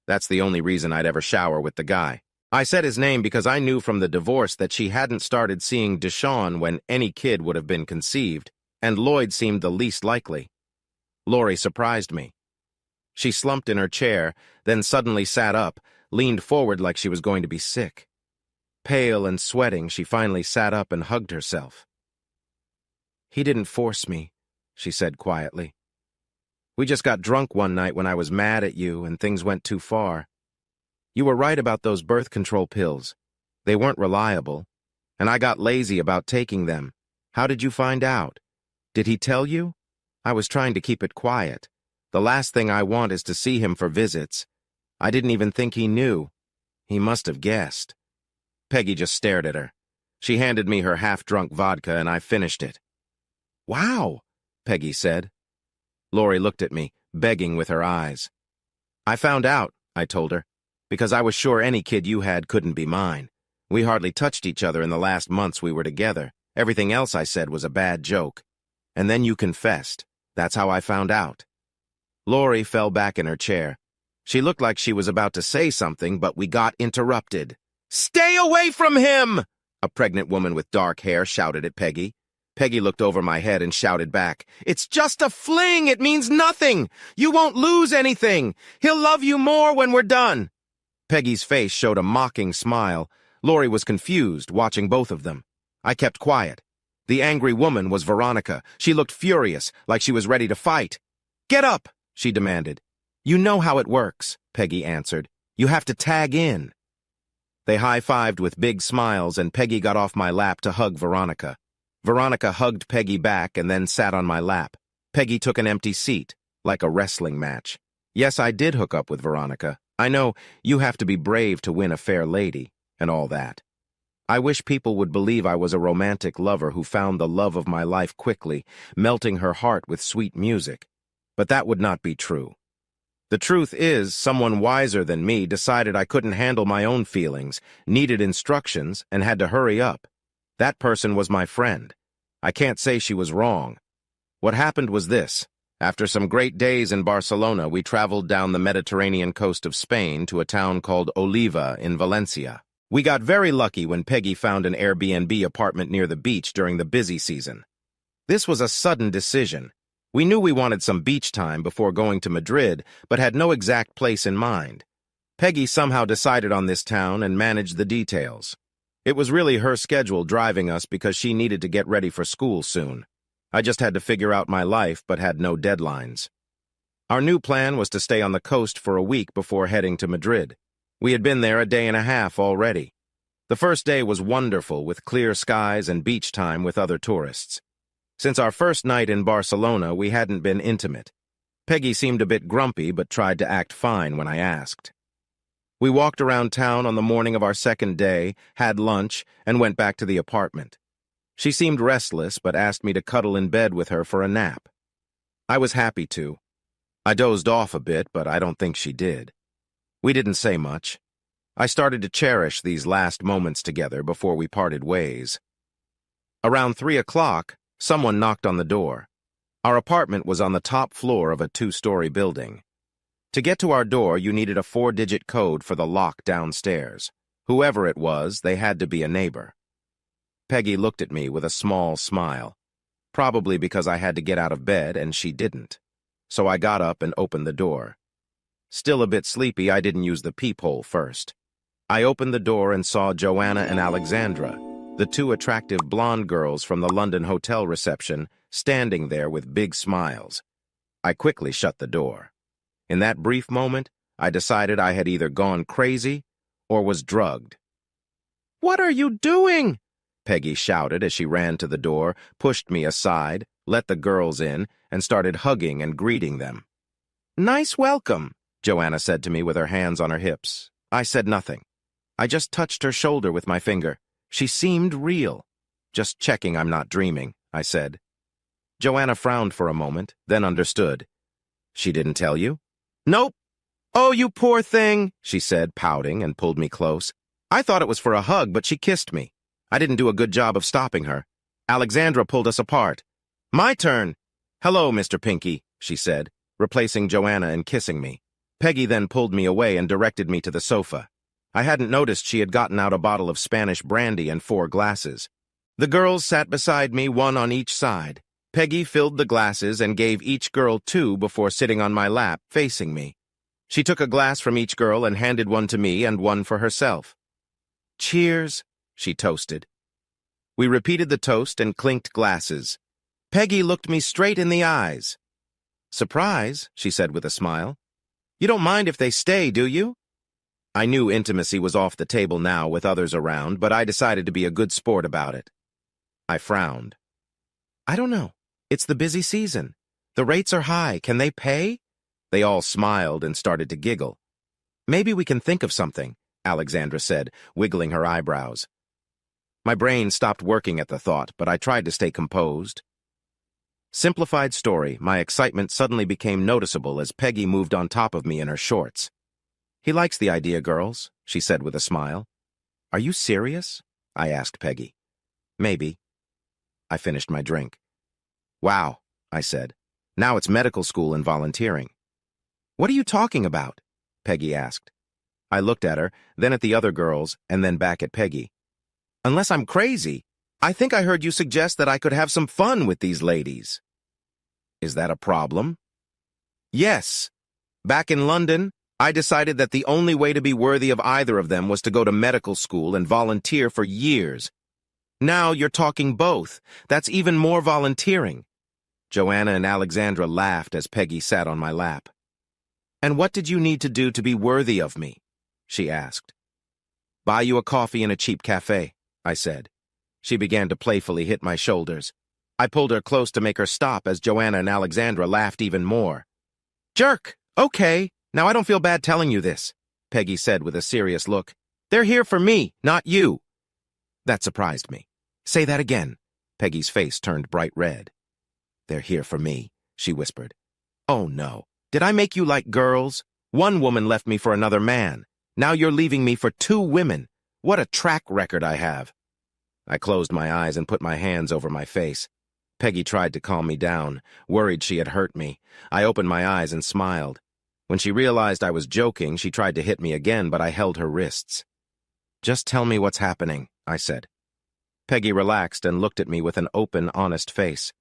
That's the only reason I'd ever shower with the guy. I said his name because I knew from the divorce that she hadn't started seeing Deshawn when any kid would have been conceived, and Lloyd seemed the least likely. Lori surprised me. She slumped in her chair, then suddenly sat up, leaned forward like she was going to be sick. Pale and sweating, she finally sat up and hugged herself. He didn't force me, she said quietly. We just got drunk one night when I was mad at you and things went too far. You were right about those birth control pills. They weren't reliable, and I got lazy about taking them. How did you find out? Did he tell you? I was trying to keep it quiet. The last thing I want is to see him for visits. I didn't even think he knew. He must have guessed. Peggy just stared at her. She handed me her half-drunk vodka and I finished it. Wow, Peggy said. Lori looked at me, begging with her eyes. I found out, I told her, because I was sure any kid you had couldn't be mine. We hardly touched each other in the last months we were together. Everything else I said was a bad joke. And then you confessed. That's how I found out. Lori fell back in her chair. She looked like she was about to say something, but we got interrupted. Stay away from him! A pregnant woman with dark hair shouted at Peggy. Peggy looked over my head and shouted back, It's just a fling! It means nothing! You won't lose anything! He'll love you more when we're done! Peggy's face showed a mocking smile. Lori was confused, watching both of them. I kept quiet. The angry woman was Veronica. She looked furious, like she was ready to fight. Get up, she demanded. You know how it works, Peggy answered. You have to tag in. They high-fived with big smiles, and Peggy got off my lap to hug Veronica. Veronica hugged Peggy back and then sat on my lap. Peggy took an empty seat, like a wrestling match. Yes, I did hook up with Veronica. I know you have to be brave to win a fair lady, and all that. I wish people would believe I was a romantic lover who found the love of my life quickly, melting her heart with sweet music. But that would not be true. The truth is, someone wiser than me decided I couldn't handle my own feelings, needed instructions, and had to hurry up. That person was my friend. I can't say she was wrong. What happened was this. After some great days in Barcelona, we traveled down the Mediterranean coast of Spain to a town called Oliva in Valencia. We got very lucky when Peggy found an Airbnb apartment near the beach during the busy season. This was a sudden decision. We knew we wanted some beach time before going to Madrid, but had no exact place in mind. Peggy somehow decided on this town and managed the details. It was really her schedule driving us because she needed to get ready for school soon. I just had to figure out my life, but had no deadlines. Our new plan was to stay on the coast for a week before heading to Madrid. We had been there a day and a half already. The first day was wonderful, with clear skies and beach time with other tourists. Since our first night in Barcelona, we hadn't been intimate. Peggy seemed a bit grumpy, but tried to act fine when I asked. We walked around town on the morning of our second day, had lunch, and went back to the apartment. She seemed restless, but asked me to cuddle in bed with her for a nap. I was happy to. I dozed off a bit, but I don't think she did. We didn't say much. I started to cherish these last moments together before we parted ways. Around 3 o'clock, someone knocked on the door. Our apartment was on the top floor of a 2-story building. To get to our door, you needed a 4-digit code for the lock downstairs. Whoever it was, they had to be a neighbor. Peggy looked at me with a small smile, probably because I had to get out of bed and she didn't. So I got up and opened the door. Still a bit sleepy, I didn't use the peephole first. I opened the door and saw Joanna and Alexandra, the 2 attractive blonde girls from the London hotel reception, standing there with big smiles. I quickly shut the door. In that brief moment, I decided I had either gone crazy or was drugged. "What are you doing?" Peggy shouted as she ran to the door, pushed me aside, let the girls in, and started hugging and greeting them. "Nice welcome," Joanna said to me with her hands on her hips. I said nothing. I just touched her shoulder with my finger. She seemed real. "Just checking I'm not dreaming," I said. Joanna frowned for a moment, then understood. "She didn't tell you?" "Nope." "Oh, you poor thing," she said, pouting, and pulled me close. I thought it was for a hug, but she kissed me. I didn't do a good job of stopping her. Alexandra pulled us apart. "My turn." "Hello, Mr. Pinky," she said, replacing Joanna and kissing me. Peggy then pulled me away and directed me to the sofa. I hadn't noticed she had gotten out a bottle of Spanish brandy and 4 glasses. The girls sat beside me, one on each side. Peggy filled the glasses and gave each girl 2 before sitting on my lap, facing me. She took a glass from each girl and handed one to me and one for herself. "Cheers," she toasted. We repeated the toast and clinked glasses. Peggy looked me straight in the eyes. "Surprise," she said with a smile. "You don't mind if they stay, do you?" I knew intimacy was off the table now with others around, but I decided to be a good sport about it. I frowned. "I don't know. It's the busy season. The rates are high. Can they pay?" They all smiled and started to giggle. "Maybe we can think of something," Alexandra said, wiggling her eyebrows. My brain stopped working at the thought, but I tried to stay composed. Simplified story, my excitement suddenly became noticeable as Peggy moved on top of me in her shorts. "He likes the idea, girls," she said with a smile. "Are you serious?" I asked Peggy. "Maybe." I finished my drink. "Wow," I said. "Now it's medical school and volunteering." "What are you talking about?" Peggy asked. I looked at her, then at the other girls, and then back at Peggy. "Unless I'm crazy, I think I heard you suggest that I could have some fun with these ladies." "Is that a problem?" "Yes. Back in London, I decided that the only way to be worthy of either of them was to go to medical school and volunteer for years. Now you're talking both. That's even more volunteering." Joanna and Alexandra laughed as Peggy sat on my lap. "And what did you need to do to be worthy of me?" she asked. "Buy you a coffee in a cheap cafe," I said. She began to playfully hit my shoulders. I pulled her close to make her stop as Joanna and Alexandra laughed even more. "Jerk! Okay, now I don't feel bad telling you this," Peggy said with a serious look. "They're here for me, not you." That surprised me. "Say that again." Peggy's face turned bright red. "They're here for me," she whispered. "Oh no. Did I make you like girls? One woman left me for another man. Now you're leaving me for 2 women. What a track record I have." I closed my eyes and put my hands over my face. Peggy tried to calm me down, worried she had hurt me. I opened my eyes and smiled. When she realized I was joking, she tried to hit me again, but I held her wrists. "Just tell me what's happening," I said. Peggy relaxed and looked at me with an open, honest face.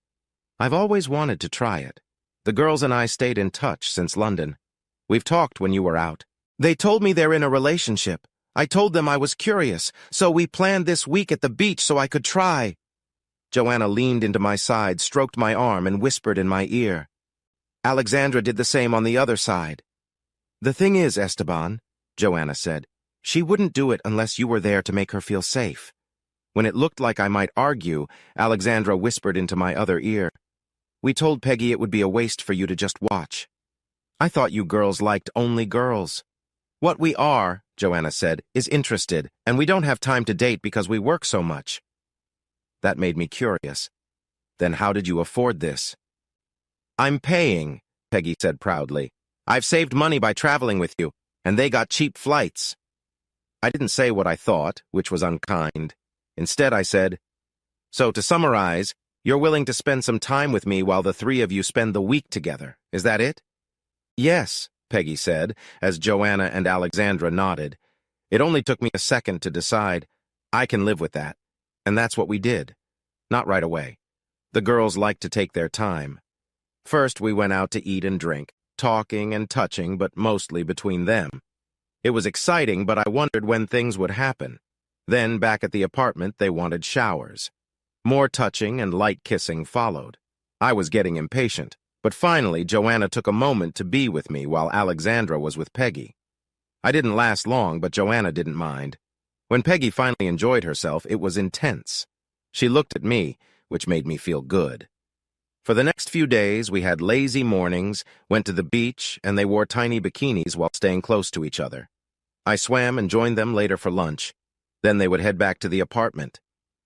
"I've always wanted to try it. The girls and I stayed in touch since London. We've talked when you were out. They told me they're in a relationship. I told them I was curious, so we planned this week at the beach so I could try." Joanna leaned into my side, stroked my arm, and whispered in my ear. Alexandra did the same on the other side. "The thing is, Esteban," Joanna said, "she wouldn't do it unless you were there to make her feel safe." When it looked like I might argue, Alexandra whispered into my other ear. "We told Peggy it would be a waste for you to just watch. I thought you girls liked only girls." "What we are," Joanna said, "is interested, and we don't have time to date because we work so much." That made me curious. "Then how did you afford this?" "I'm paying," Peggy said proudly. "I've saved money by traveling with you, and they got cheap flights." I didn't say what I thought, which was unkind. Instead, I said, "So to summarize, you're willing to spend some time with me while the 3 of you spend the week together. Is that it?" "Yes," Peggy said, as Joanna and Alexandra nodded. It only took me a second to decide. I can live with that. And that's what we did. Not right away. The girls liked to take their time. First, we went out to eat and drink, talking and touching, but mostly between them. It was exciting, but I wondered when things would happen. Then, back at the apartment, they wanted showers. More touching and light kissing followed. I was getting impatient, But finally, Joanna took a moment to be with me while Alexandra was with Peggy. I didn't last long, but Joanna didn't mind. When Peggy finally enjoyed herself, it was intense. She looked at me, which made me feel good. For the next few days, we had lazy mornings, went to the beach, and they wore tiny bikinis while staying close to each other. I swam and joined them later for lunch. Then they would head back to the apartment.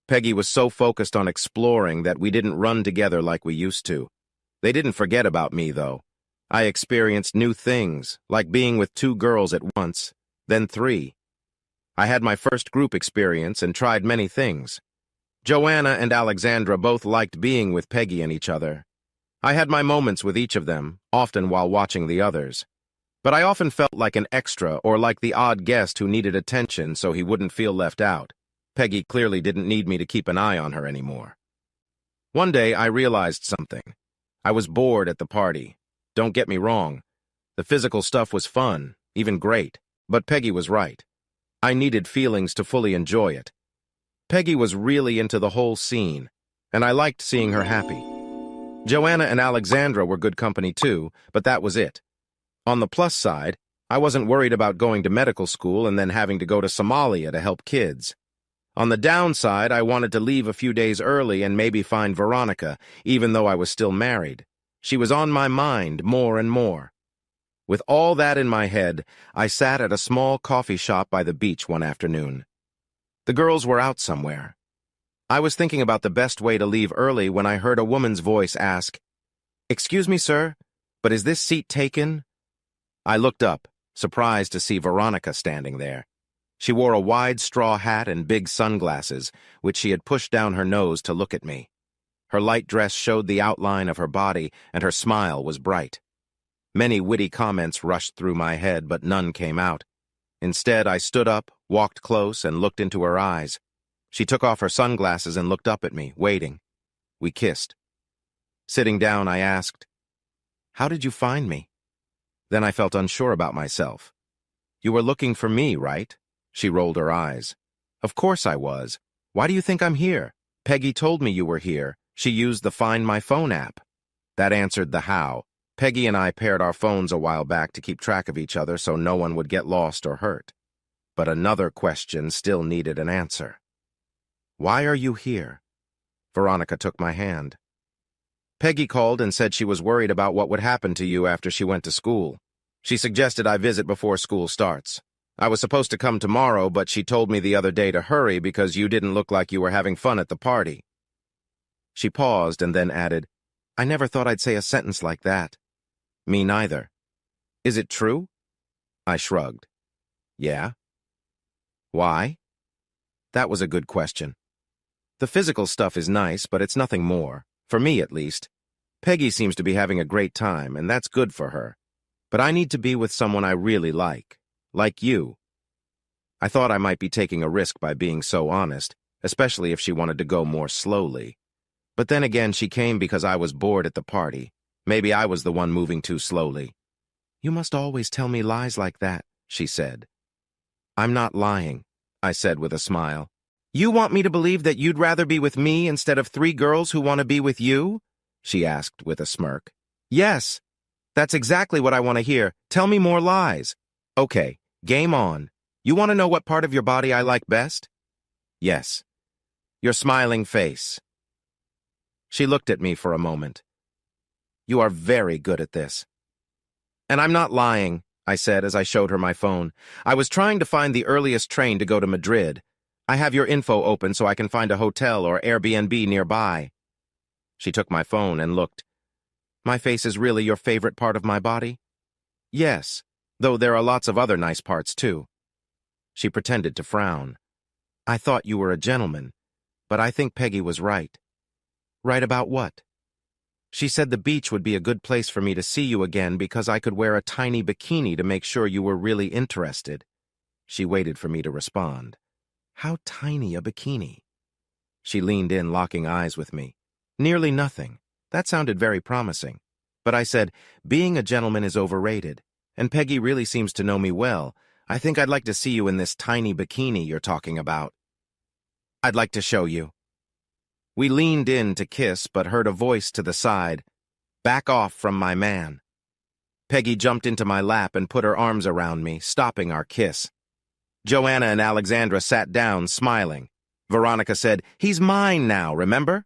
Peggy was so focused on exploring that we didn't run together like we used to. They didn't forget about me, though. I experienced new things, like being with 2 girls at once, then 3. I had my first group experience and tried many things. Joanna and Alexandra both liked being with Peggy and each other. I had my moments with each of them, often while watching the others. But I often felt like an extra or like the odd guest who needed attention so he wouldn't feel left out. Peggy clearly didn't need me to keep an eye on her anymore. One day, I realized something. I was bored at the party. Don't get me wrong. The physical stuff was fun, even great, but Peggy was right. I needed feelings to fully enjoy it. Peggy was really into the whole scene, and I liked seeing her happy. Joanna and Alexandra were good company too, but that was it. On the plus side, I wasn't worried about going to medical school and then having to go to Somalia to help kids. On the downside, I wanted to leave a few days early and maybe find Veronica, even though I was still married. She was on my mind more and more. With all that in my head, I sat at a small coffee shop by the beach one afternoon. The girls were out somewhere. I was thinking about the best way to leave early when I heard a woman's voice ask, "Excuse me, sir, but is this seat taken?" I looked up, surprised to see Veronica standing there. She wore a wide straw hat and big sunglasses, which she had pushed down her nose to look at me. Her light dress showed the outline of her body, and her smile was bright. Many witty comments rushed through my head, but none came out. Instead, I stood up, walked close, and looked into her eyes. She took off her sunglasses and looked up at me, waiting. We kissed. Sitting down, I asked, "How did you find me?" Then I felt unsure about myself. "You were looking for me, right?" She rolled her eyes. "Of course I was. Why do you think I'm here? Peggy told me you were here. She used the Find My Phone app." That answered the how. Peggy and I paired our phones a while back to keep track of each other so no one would get lost or hurt. But another question still needed an answer. "Why are you here?" Veronica took my hand. "Peggy called and said she was worried about what would happen to you after she went to school. She suggested I visit before school starts. I was supposed to come tomorrow, but she told me the other day to hurry because you didn't look like you were having fun at the party." She paused and then added, "I never thought I'd say a sentence like that." "Me neither. Is it true?" I shrugged. "Yeah." "Why?" That was a good question. The physical stuff is nice, but it's nothing more, for me at least. Peggy seems to be having a great time, and that's good for her. But I need to be with someone I really like you. I thought I might be taking a risk by being so honest, especially if she wanted to go more slowly. But then again, she came because I was bored at the party. Maybe I was the one moving too slowly. "You must always tell me lies like that," she said. "I'm not lying," I said with a smile. "You want me to believe that you'd rather be with me instead of 3 girls who want to be with you?" she asked with a smirk. "Yes, that's exactly what I want to hear. Tell me more lies." "Okay, game on. You want to know what part of your body I like best?" "Yes." "Your smiling face." She looked at me for a moment. "You are very good at this." "And I'm not lying," I said as I showed her my phone. "I was trying to find the earliest train to go to Madrid. I have your info open so I can find a hotel or Airbnb nearby." She took my phone and looked. "My face is really your favorite part of my body?" "Yes, though there are lots of other nice parts too." She pretended to frown. "I thought you were a gentleman, but I think Peggy was right." "Right about what?" "She said the beach would be a good place for me to see you again because I could wear a tiny bikini to make sure you were really interested." She waited for me to respond. How tiny a bikini? She leaned in, locking eyes with me. "Nearly nothing." That sounded very promising. But I said, "Being a gentleman is overrated, and Peggy really seems to know me well. I think I'd like to see you in this tiny bikini you're talking about." "I'd like to show you." We leaned in to kiss, but heard a voice to the side. Back off from my man. Peggy jumped into my lap and put her arms around me, stopping our kiss. Joanna and Alexandra sat down, smiling. Veronica said, "He's mine now, remember?"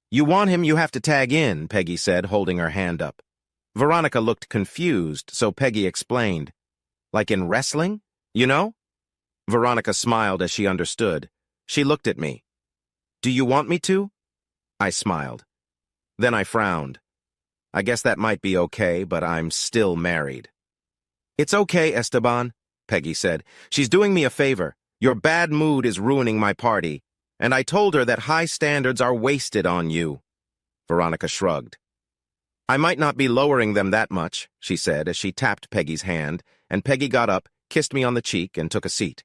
"You want him, you have to tag in," Peggy said, holding her hand up. Veronica looked confused, so Peggy explained. "Like in wrestling, you know?" Veronica smiled as she understood. She looked at me. "Do you want me to?" I smiled. Then I frowned. "I guess that might be okay, but I'm still married." "It's okay, Esteban," Peggy said. "She's doing me a favor. Your bad mood is ruining my party, and I told her that high standards are wasted on you." Veronica shrugged. "I might not be lowering them that much," she said as she tapped Peggy's hand, and Peggy got up, kissed me on the cheek, and took a seat.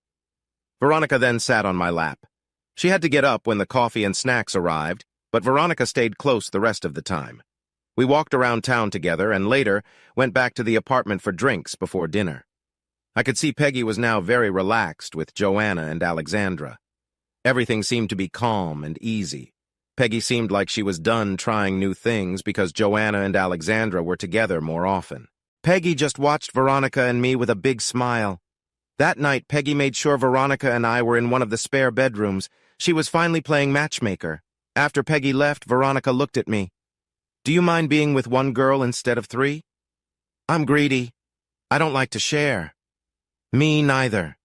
Veronica then sat on my lap. She had to get up when the coffee and snacks arrived, but Veronica stayed close the rest of the time. We walked around town together and later went back to the apartment for drinks before dinner. I could see Peggy was now very relaxed with Joanna and Alexandra. Everything seemed to be calm and easy. Peggy seemed like she was done trying new things because Joanna and Alexandra were together more often. Peggy just watched Veronica and me with a big smile. That night, Peggy made sure Veronica and I were in one of the spare bedrooms. She was finally playing matchmaker. After Peggy left, Veronica looked at me. "Do you mind being with one girl instead of 3? "I'm greedy. I don't like to share." "Me neither."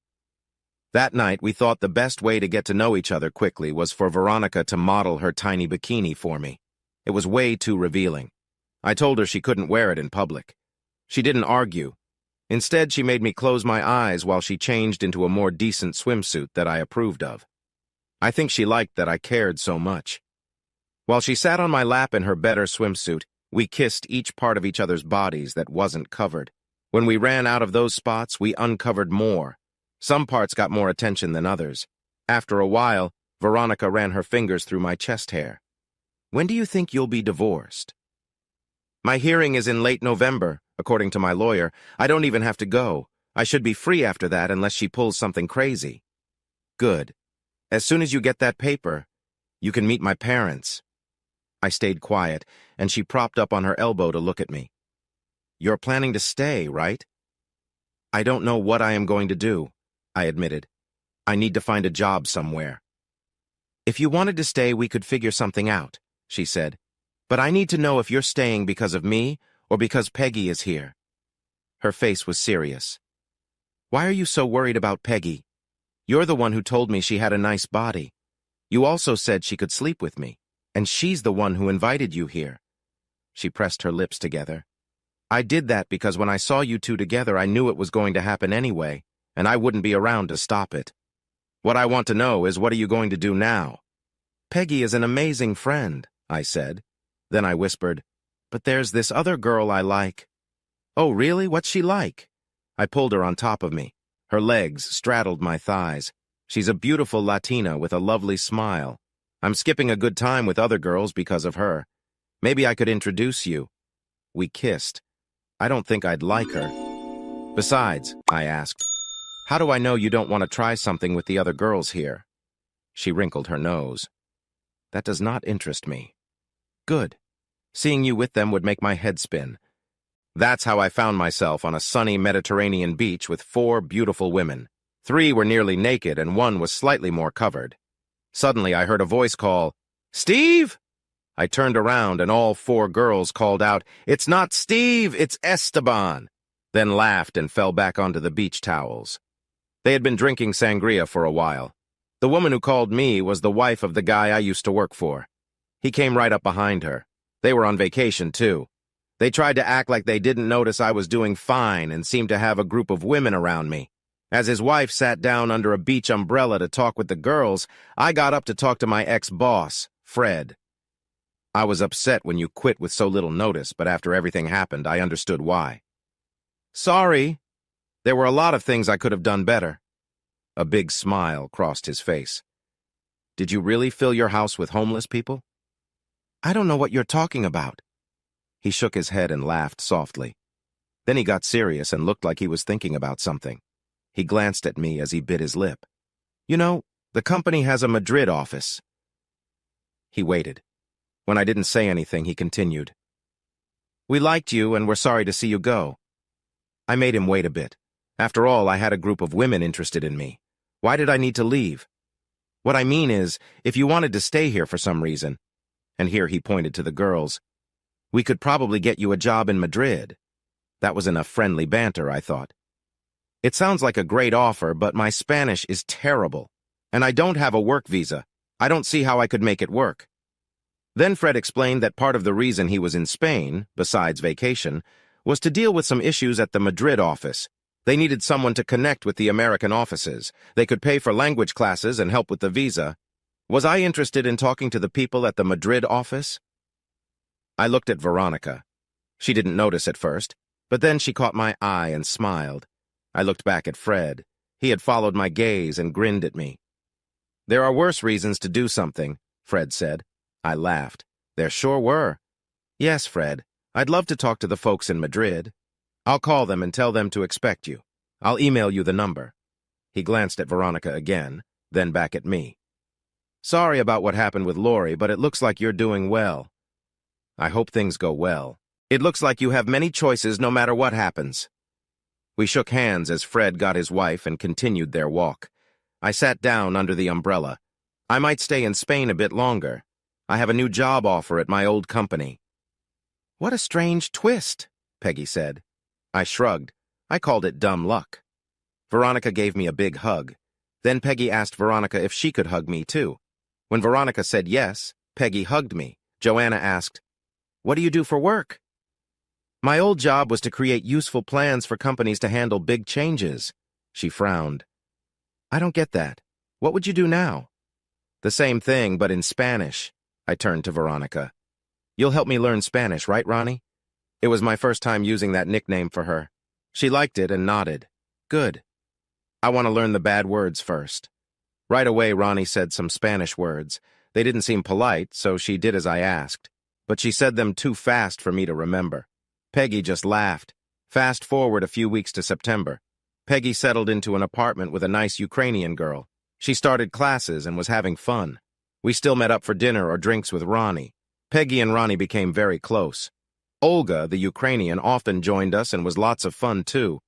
That night, we thought the best way to get to know each other quickly was for Veronica to model her tiny bikini for me. It was way too revealing. I told her she couldn't wear it in public. She didn't argue. Instead, she made me close my eyes while she changed into a more decent swimsuit that I approved of. I think she liked that I cared so much. While she sat on my lap in her better swimsuit, we kissed each part of each other's bodies that wasn't covered. When we ran out of those spots, we uncovered more. Some parts got more attention than others. After a while, Veronica ran her fingers through my chest hair. "When do you think you'll be divorced?" "My hearing is in late November, according to my lawyer. I don't even have to go. I should be free after that unless she pulls something crazy." "Good. As soon as you get that paper, you can meet my parents." I stayed quiet, and she propped up on her elbow to look at me. "You're planning to stay, right?" "I don't know what I am going to do," I admitted. "I need to find a job somewhere." "If you wanted to stay, we could figure something out," she said. "But I need to know if you're staying because of me or because Peggy is here." Her face was serious. "Why are you so worried about Peggy? You're the one who told me she had a nice body. You also said she could sleep with me, and she's the one who invited you here." She pressed her lips together. "I did that because when I saw you two together, I knew it was going to happen anyway, and I wouldn't be around to stop it. What I want to know is, what are you going to do now?" "Peggy is an amazing friend," I said. Then I whispered, "But there's this other girl I like." "Oh, really? What's she like?" I pulled her on top of me. Her legs straddled my thighs. She's a beautiful Latina with a lovely smile. I'm skipping a good time with other girls because of her. Maybe I could introduce you." We kissed. I don't think I'd like her. "Besides," I asked, "how do I know you don't want to try something with the other girls here?" She wrinkled her nose. "That does not interest me." "Good. Seeing you with them would make my head spin." That's how I found myself on a sunny Mediterranean beach with 4 beautiful women. 3 were nearly naked and 1 was slightly more covered. Suddenly I heard a voice call, "Steve!" I turned around and all 4 girls called out, "It's not Steve, it's Esteban," then laughed and fell back onto the beach towels. They had been drinking sangria for a while. The woman who called me was the wife of the guy I used to work for. He came right up behind her. They were on vacation, too. They tried to act like they didn't notice I was doing fine and seemed to have a group of women around me. As his wife sat down under a beach umbrella to talk with the girls, I got up to talk to my ex-boss, Fred. "I was upset when you quit with so little notice, but after everything happened, I understood why." "Sorry. There were a lot of things I could have done better." A big smile crossed his face. "Did you really fill your house with homeless people?" "I don't know what you're talking about." He shook his head and laughed softly. Then he got serious and looked like he was thinking about something. He glanced at me as he bit his lip. "You know, the company has a Madrid office." He waited. When I didn't say anything, he continued. We liked you and we're sorry to see you go. I made him wait a bit. After all, I had a group of women interested in me. Why did I need to leave? What I mean is, if you wanted to stay here for some reason, and here he pointed to the girls, we could probably get you a job in Madrid. That was enough friendly banter, I thought. It sounds like a great offer, but my Spanish is terrible, and I don't have a work visa. I don't see how I could make it work. Then Fred explained that part of the reason he was in Spain, besides vacation, was to deal with some issues at the Madrid office. They needed someone to connect with the American offices. They could pay for language classes and help with the visa. Was I interested in talking to the people at the Madrid office? I looked at Veronica. She didn't notice at first, but then she caught my eye and smiled. I looked back at Fred. He had followed my gaze and grinned at me. There are worse reasons to do something, Fred said. I laughed. There sure were. Yes, Fred. I'd love to talk to the folks in Madrid. I'll call them and tell them to expect you. I'll email you the number. He glanced at Veronica again, then back at me. Sorry about what happened with Lori, but it looks like you're doing well. I hope things go well. It looks like you have many choices no matter what happens. We shook hands as Fred got his wife and continued their walk. I sat down under the umbrella. I might stay in Spain a bit longer. I have a new job offer at my old company. What a strange twist, Peggy said. I shrugged. I called it dumb luck. Veronica gave me a big hug. Then Peggy asked Veronica if she could hug me too. When Veronica said yes, Peggy hugged me. Joanna asked, "What do you do for work?" My old job was to create useful plans for companies to handle big changes. She frowned. I don't get that. What would you do now? The same thing, but in Spanish. I turned to Veronica. You'll help me learn Spanish, right, Ronnie? It was my first time using that nickname for her. She liked it and nodded. Good. I want to learn the bad words first. Right away, Ronnie said some Spanish words. They didn't seem polite, so she did as I asked. But she said them too fast for me to remember. Peggy just laughed. Fast forward a few weeks to September. Peggy settled into an apartment with a nice Ukrainian girl. She started classes and was having fun. We still met up for dinner or drinks with Ronnie. Peggy and Ronnie became very close. Olga, the Ukrainian, often joined us and was lots of fun too.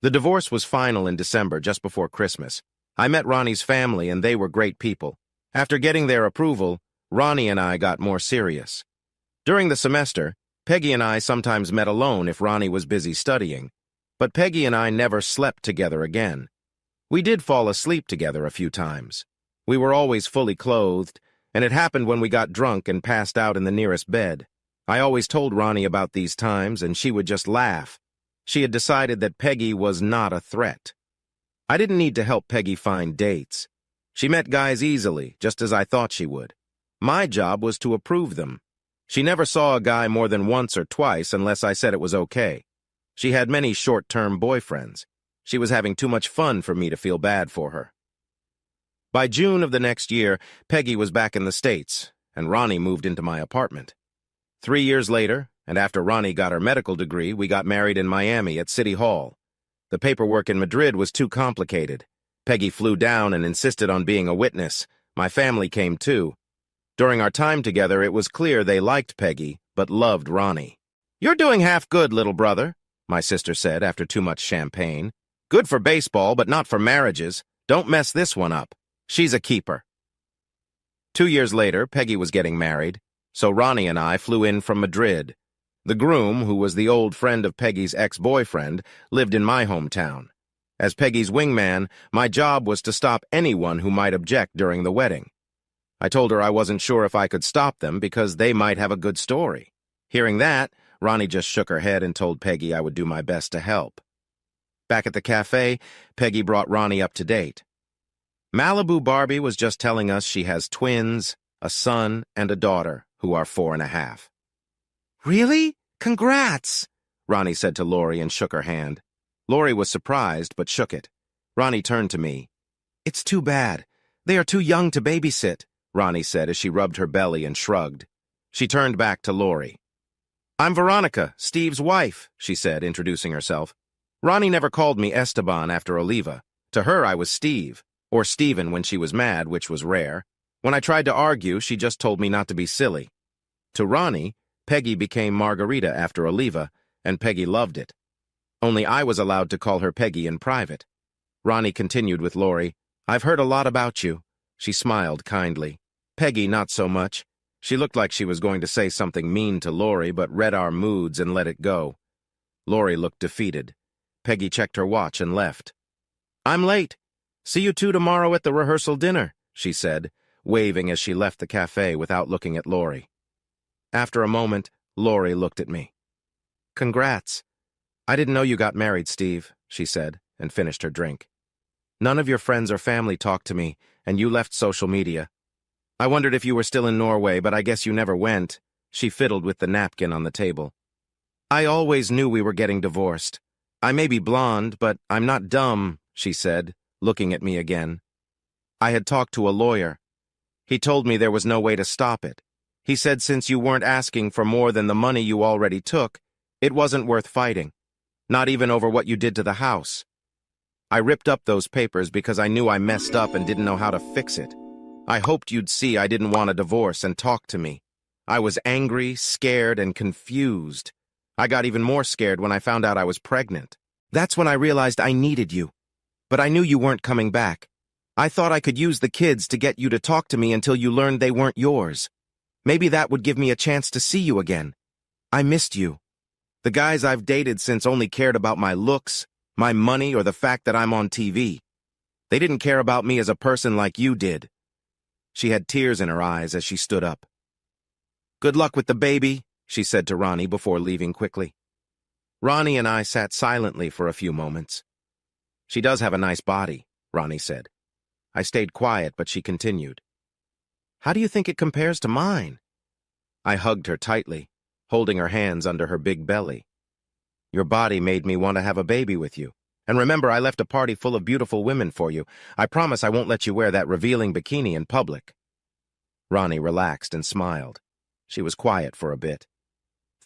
The divorce was final in December, just before Christmas. I met Ronnie's family and they were great people. After getting their approval, Ronnie and I got more serious. During the semester, Peggy and I sometimes met alone if Ronnie was busy studying. But Peggy and I never slept together again. We did fall asleep together a few times. We were always fully clothed, and it happened when we got drunk and passed out in the nearest bed. I always told Ronnie about these times, and she would just laugh. She had decided that Peggy was not a threat. I didn't need to help Peggy find dates. She met guys easily, just as I thought she would. My job was to approve them. She never saw a guy more than once or twice unless I said it was okay. She had many short-term boyfriends. She was having too much fun for me to feel bad for her. By June of the next year, Peggy was back in the States, and Ronnie moved into my apartment. 3 years later, and after Ronnie got her medical degree, we got married in Miami at City Hall. The paperwork in Madrid was too complicated. Peggy flew down and insisted on being a witness. My family came too. During our time together, it was clear they liked Peggy, but loved Ronnie. "You're doing half good, little brother," my sister said after too much champagne. "Good for baseball, but not for marriages. Don't mess this one up. She's a keeper." 2 years later, Peggy was getting married, so Ronnie and I flew in from Madrid. The groom, who was the old friend of Peggy's ex-boyfriend, lived in my hometown. As Peggy's wingman, my job was to stop anyone who might object during the wedding. I told her I wasn't sure if I could stop them because they might have a good story. Hearing that, Ronnie just shook her head and told Peggy I would do my best to help. Back at the cafe, Peggy brought Ronnie up to date. Malibu Barbie was just telling us she has twins, a son, and a daughter, who are 4.5. "Really? Congrats!" Ronnie said to Lori and shook her hand. Lori was surprised, but shook it. Ronnie turned to me. "It's too bad. They are too young to babysit," Ronnie said as she rubbed her belly and shrugged. She turned back to Lori. "I'm Veronica, Steve's wife," she said, introducing herself. Ronnie never called me Esteban after Oliva. To her, I was Steve, or Steven when she was mad, which was rare. When I tried to argue, she just told me not to be silly. To Ronnie, Peggy became Margarita after Oliva, and Peggy loved it. Only I was allowed to call her Peggy in private. Ronnie continued with Lori. I've heard a lot about you. She smiled kindly. Peggy, not so much. She looked like she was going to say something mean to Lori, but read our moods and let it go. Lori looked defeated. Peggy checked her watch and left. I'm late. See you two tomorrow at the rehearsal dinner, she said, waving as she left the cafe without looking at Lori. After a moment, Lori looked at me. Congrats. I didn't know you got married, Steve, she said, and finished her drink. None of your friends or family talked to me, and you left social media. I wondered if you were still in Norway, but I guess you never went. She fiddled with the napkin on the table. I always knew we were getting divorced. I may be blonde, but I'm not dumb, she said, looking at me again. I had talked to a lawyer. He told me there was no way to stop it. He said since you weren't asking for more than the money you already took, it wasn't worth fighting, not even over what you did to the house. I ripped up those papers because I knew I messed up and didn't know how to fix it. I hoped you'd see I didn't want a divorce and talk to me. I was angry, scared, and confused. I got even more scared when I found out I was pregnant. That's when I realized I needed you. But I knew you weren't coming back. I thought I could use the kids to get you to talk to me until you learned they weren't yours. Maybe that would give me a chance to see you again. I missed you. The guys I've dated since only cared about my looks, my money, or the fact that I'm on TV. They didn't care about me as a person like you did. She had tears in her eyes as she stood up. Good luck with the baby, she said to Ronnie before leaving quickly. Ronnie and I sat silently for a few moments. She does have a nice body, Ronnie said. I stayed quiet, but she continued. How do you think it compares to mine? I hugged her tightly, holding her hands under her big belly. Your body made me want to have a baby with you. And remember, I left a party full of beautiful women for you. I promise I won't let you wear that revealing bikini in public. Ronnie relaxed and smiled. She was quiet for a bit.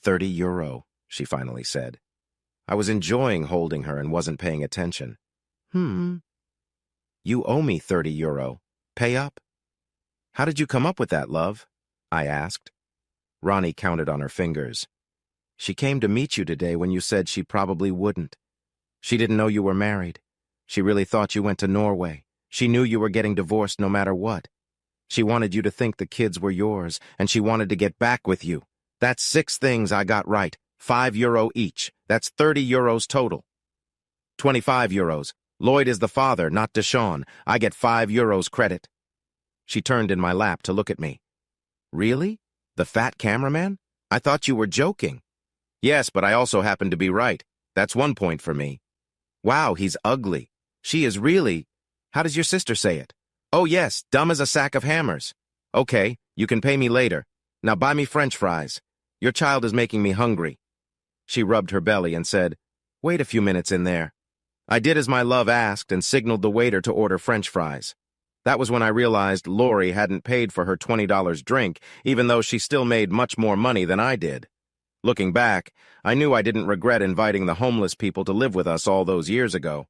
€30, she finally said. I was enjoying holding her and wasn't paying attention. You owe me €30. Pay up. How did you come up with that, love? I asked. Ronnie counted on her fingers. She came to meet you today when you said she probably wouldn't. She didn't know you were married. She really thought you went to Norway. She knew you were getting divorced no matter what. She wanted you to think the kids were yours, and she wanted to get back with you. That's 6 things I got right. €5 each. That's €30 total. €25. Lloyd is the father, not Deshawn. I get €5 credit. She turned in my lap to look at me. Really? The fat cameraman? I thought you were joking. Yes, but I also happen to be right. That's 1 point for me. Wow, he's ugly. She is really... How does your sister say it? Oh yes, dumb as a sack of hammers. Okay, you can pay me later. Now buy me French fries. Your child is making me hungry. She rubbed her belly and said, Wait a few minutes in there. I did as my love asked and signaled the waiter to order French fries. That was when I realized Lori hadn't paid for her $20 drink, even though she still made much more money than I did. Looking back, I knew I didn't regret inviting the homeless people to live with us all those years ago.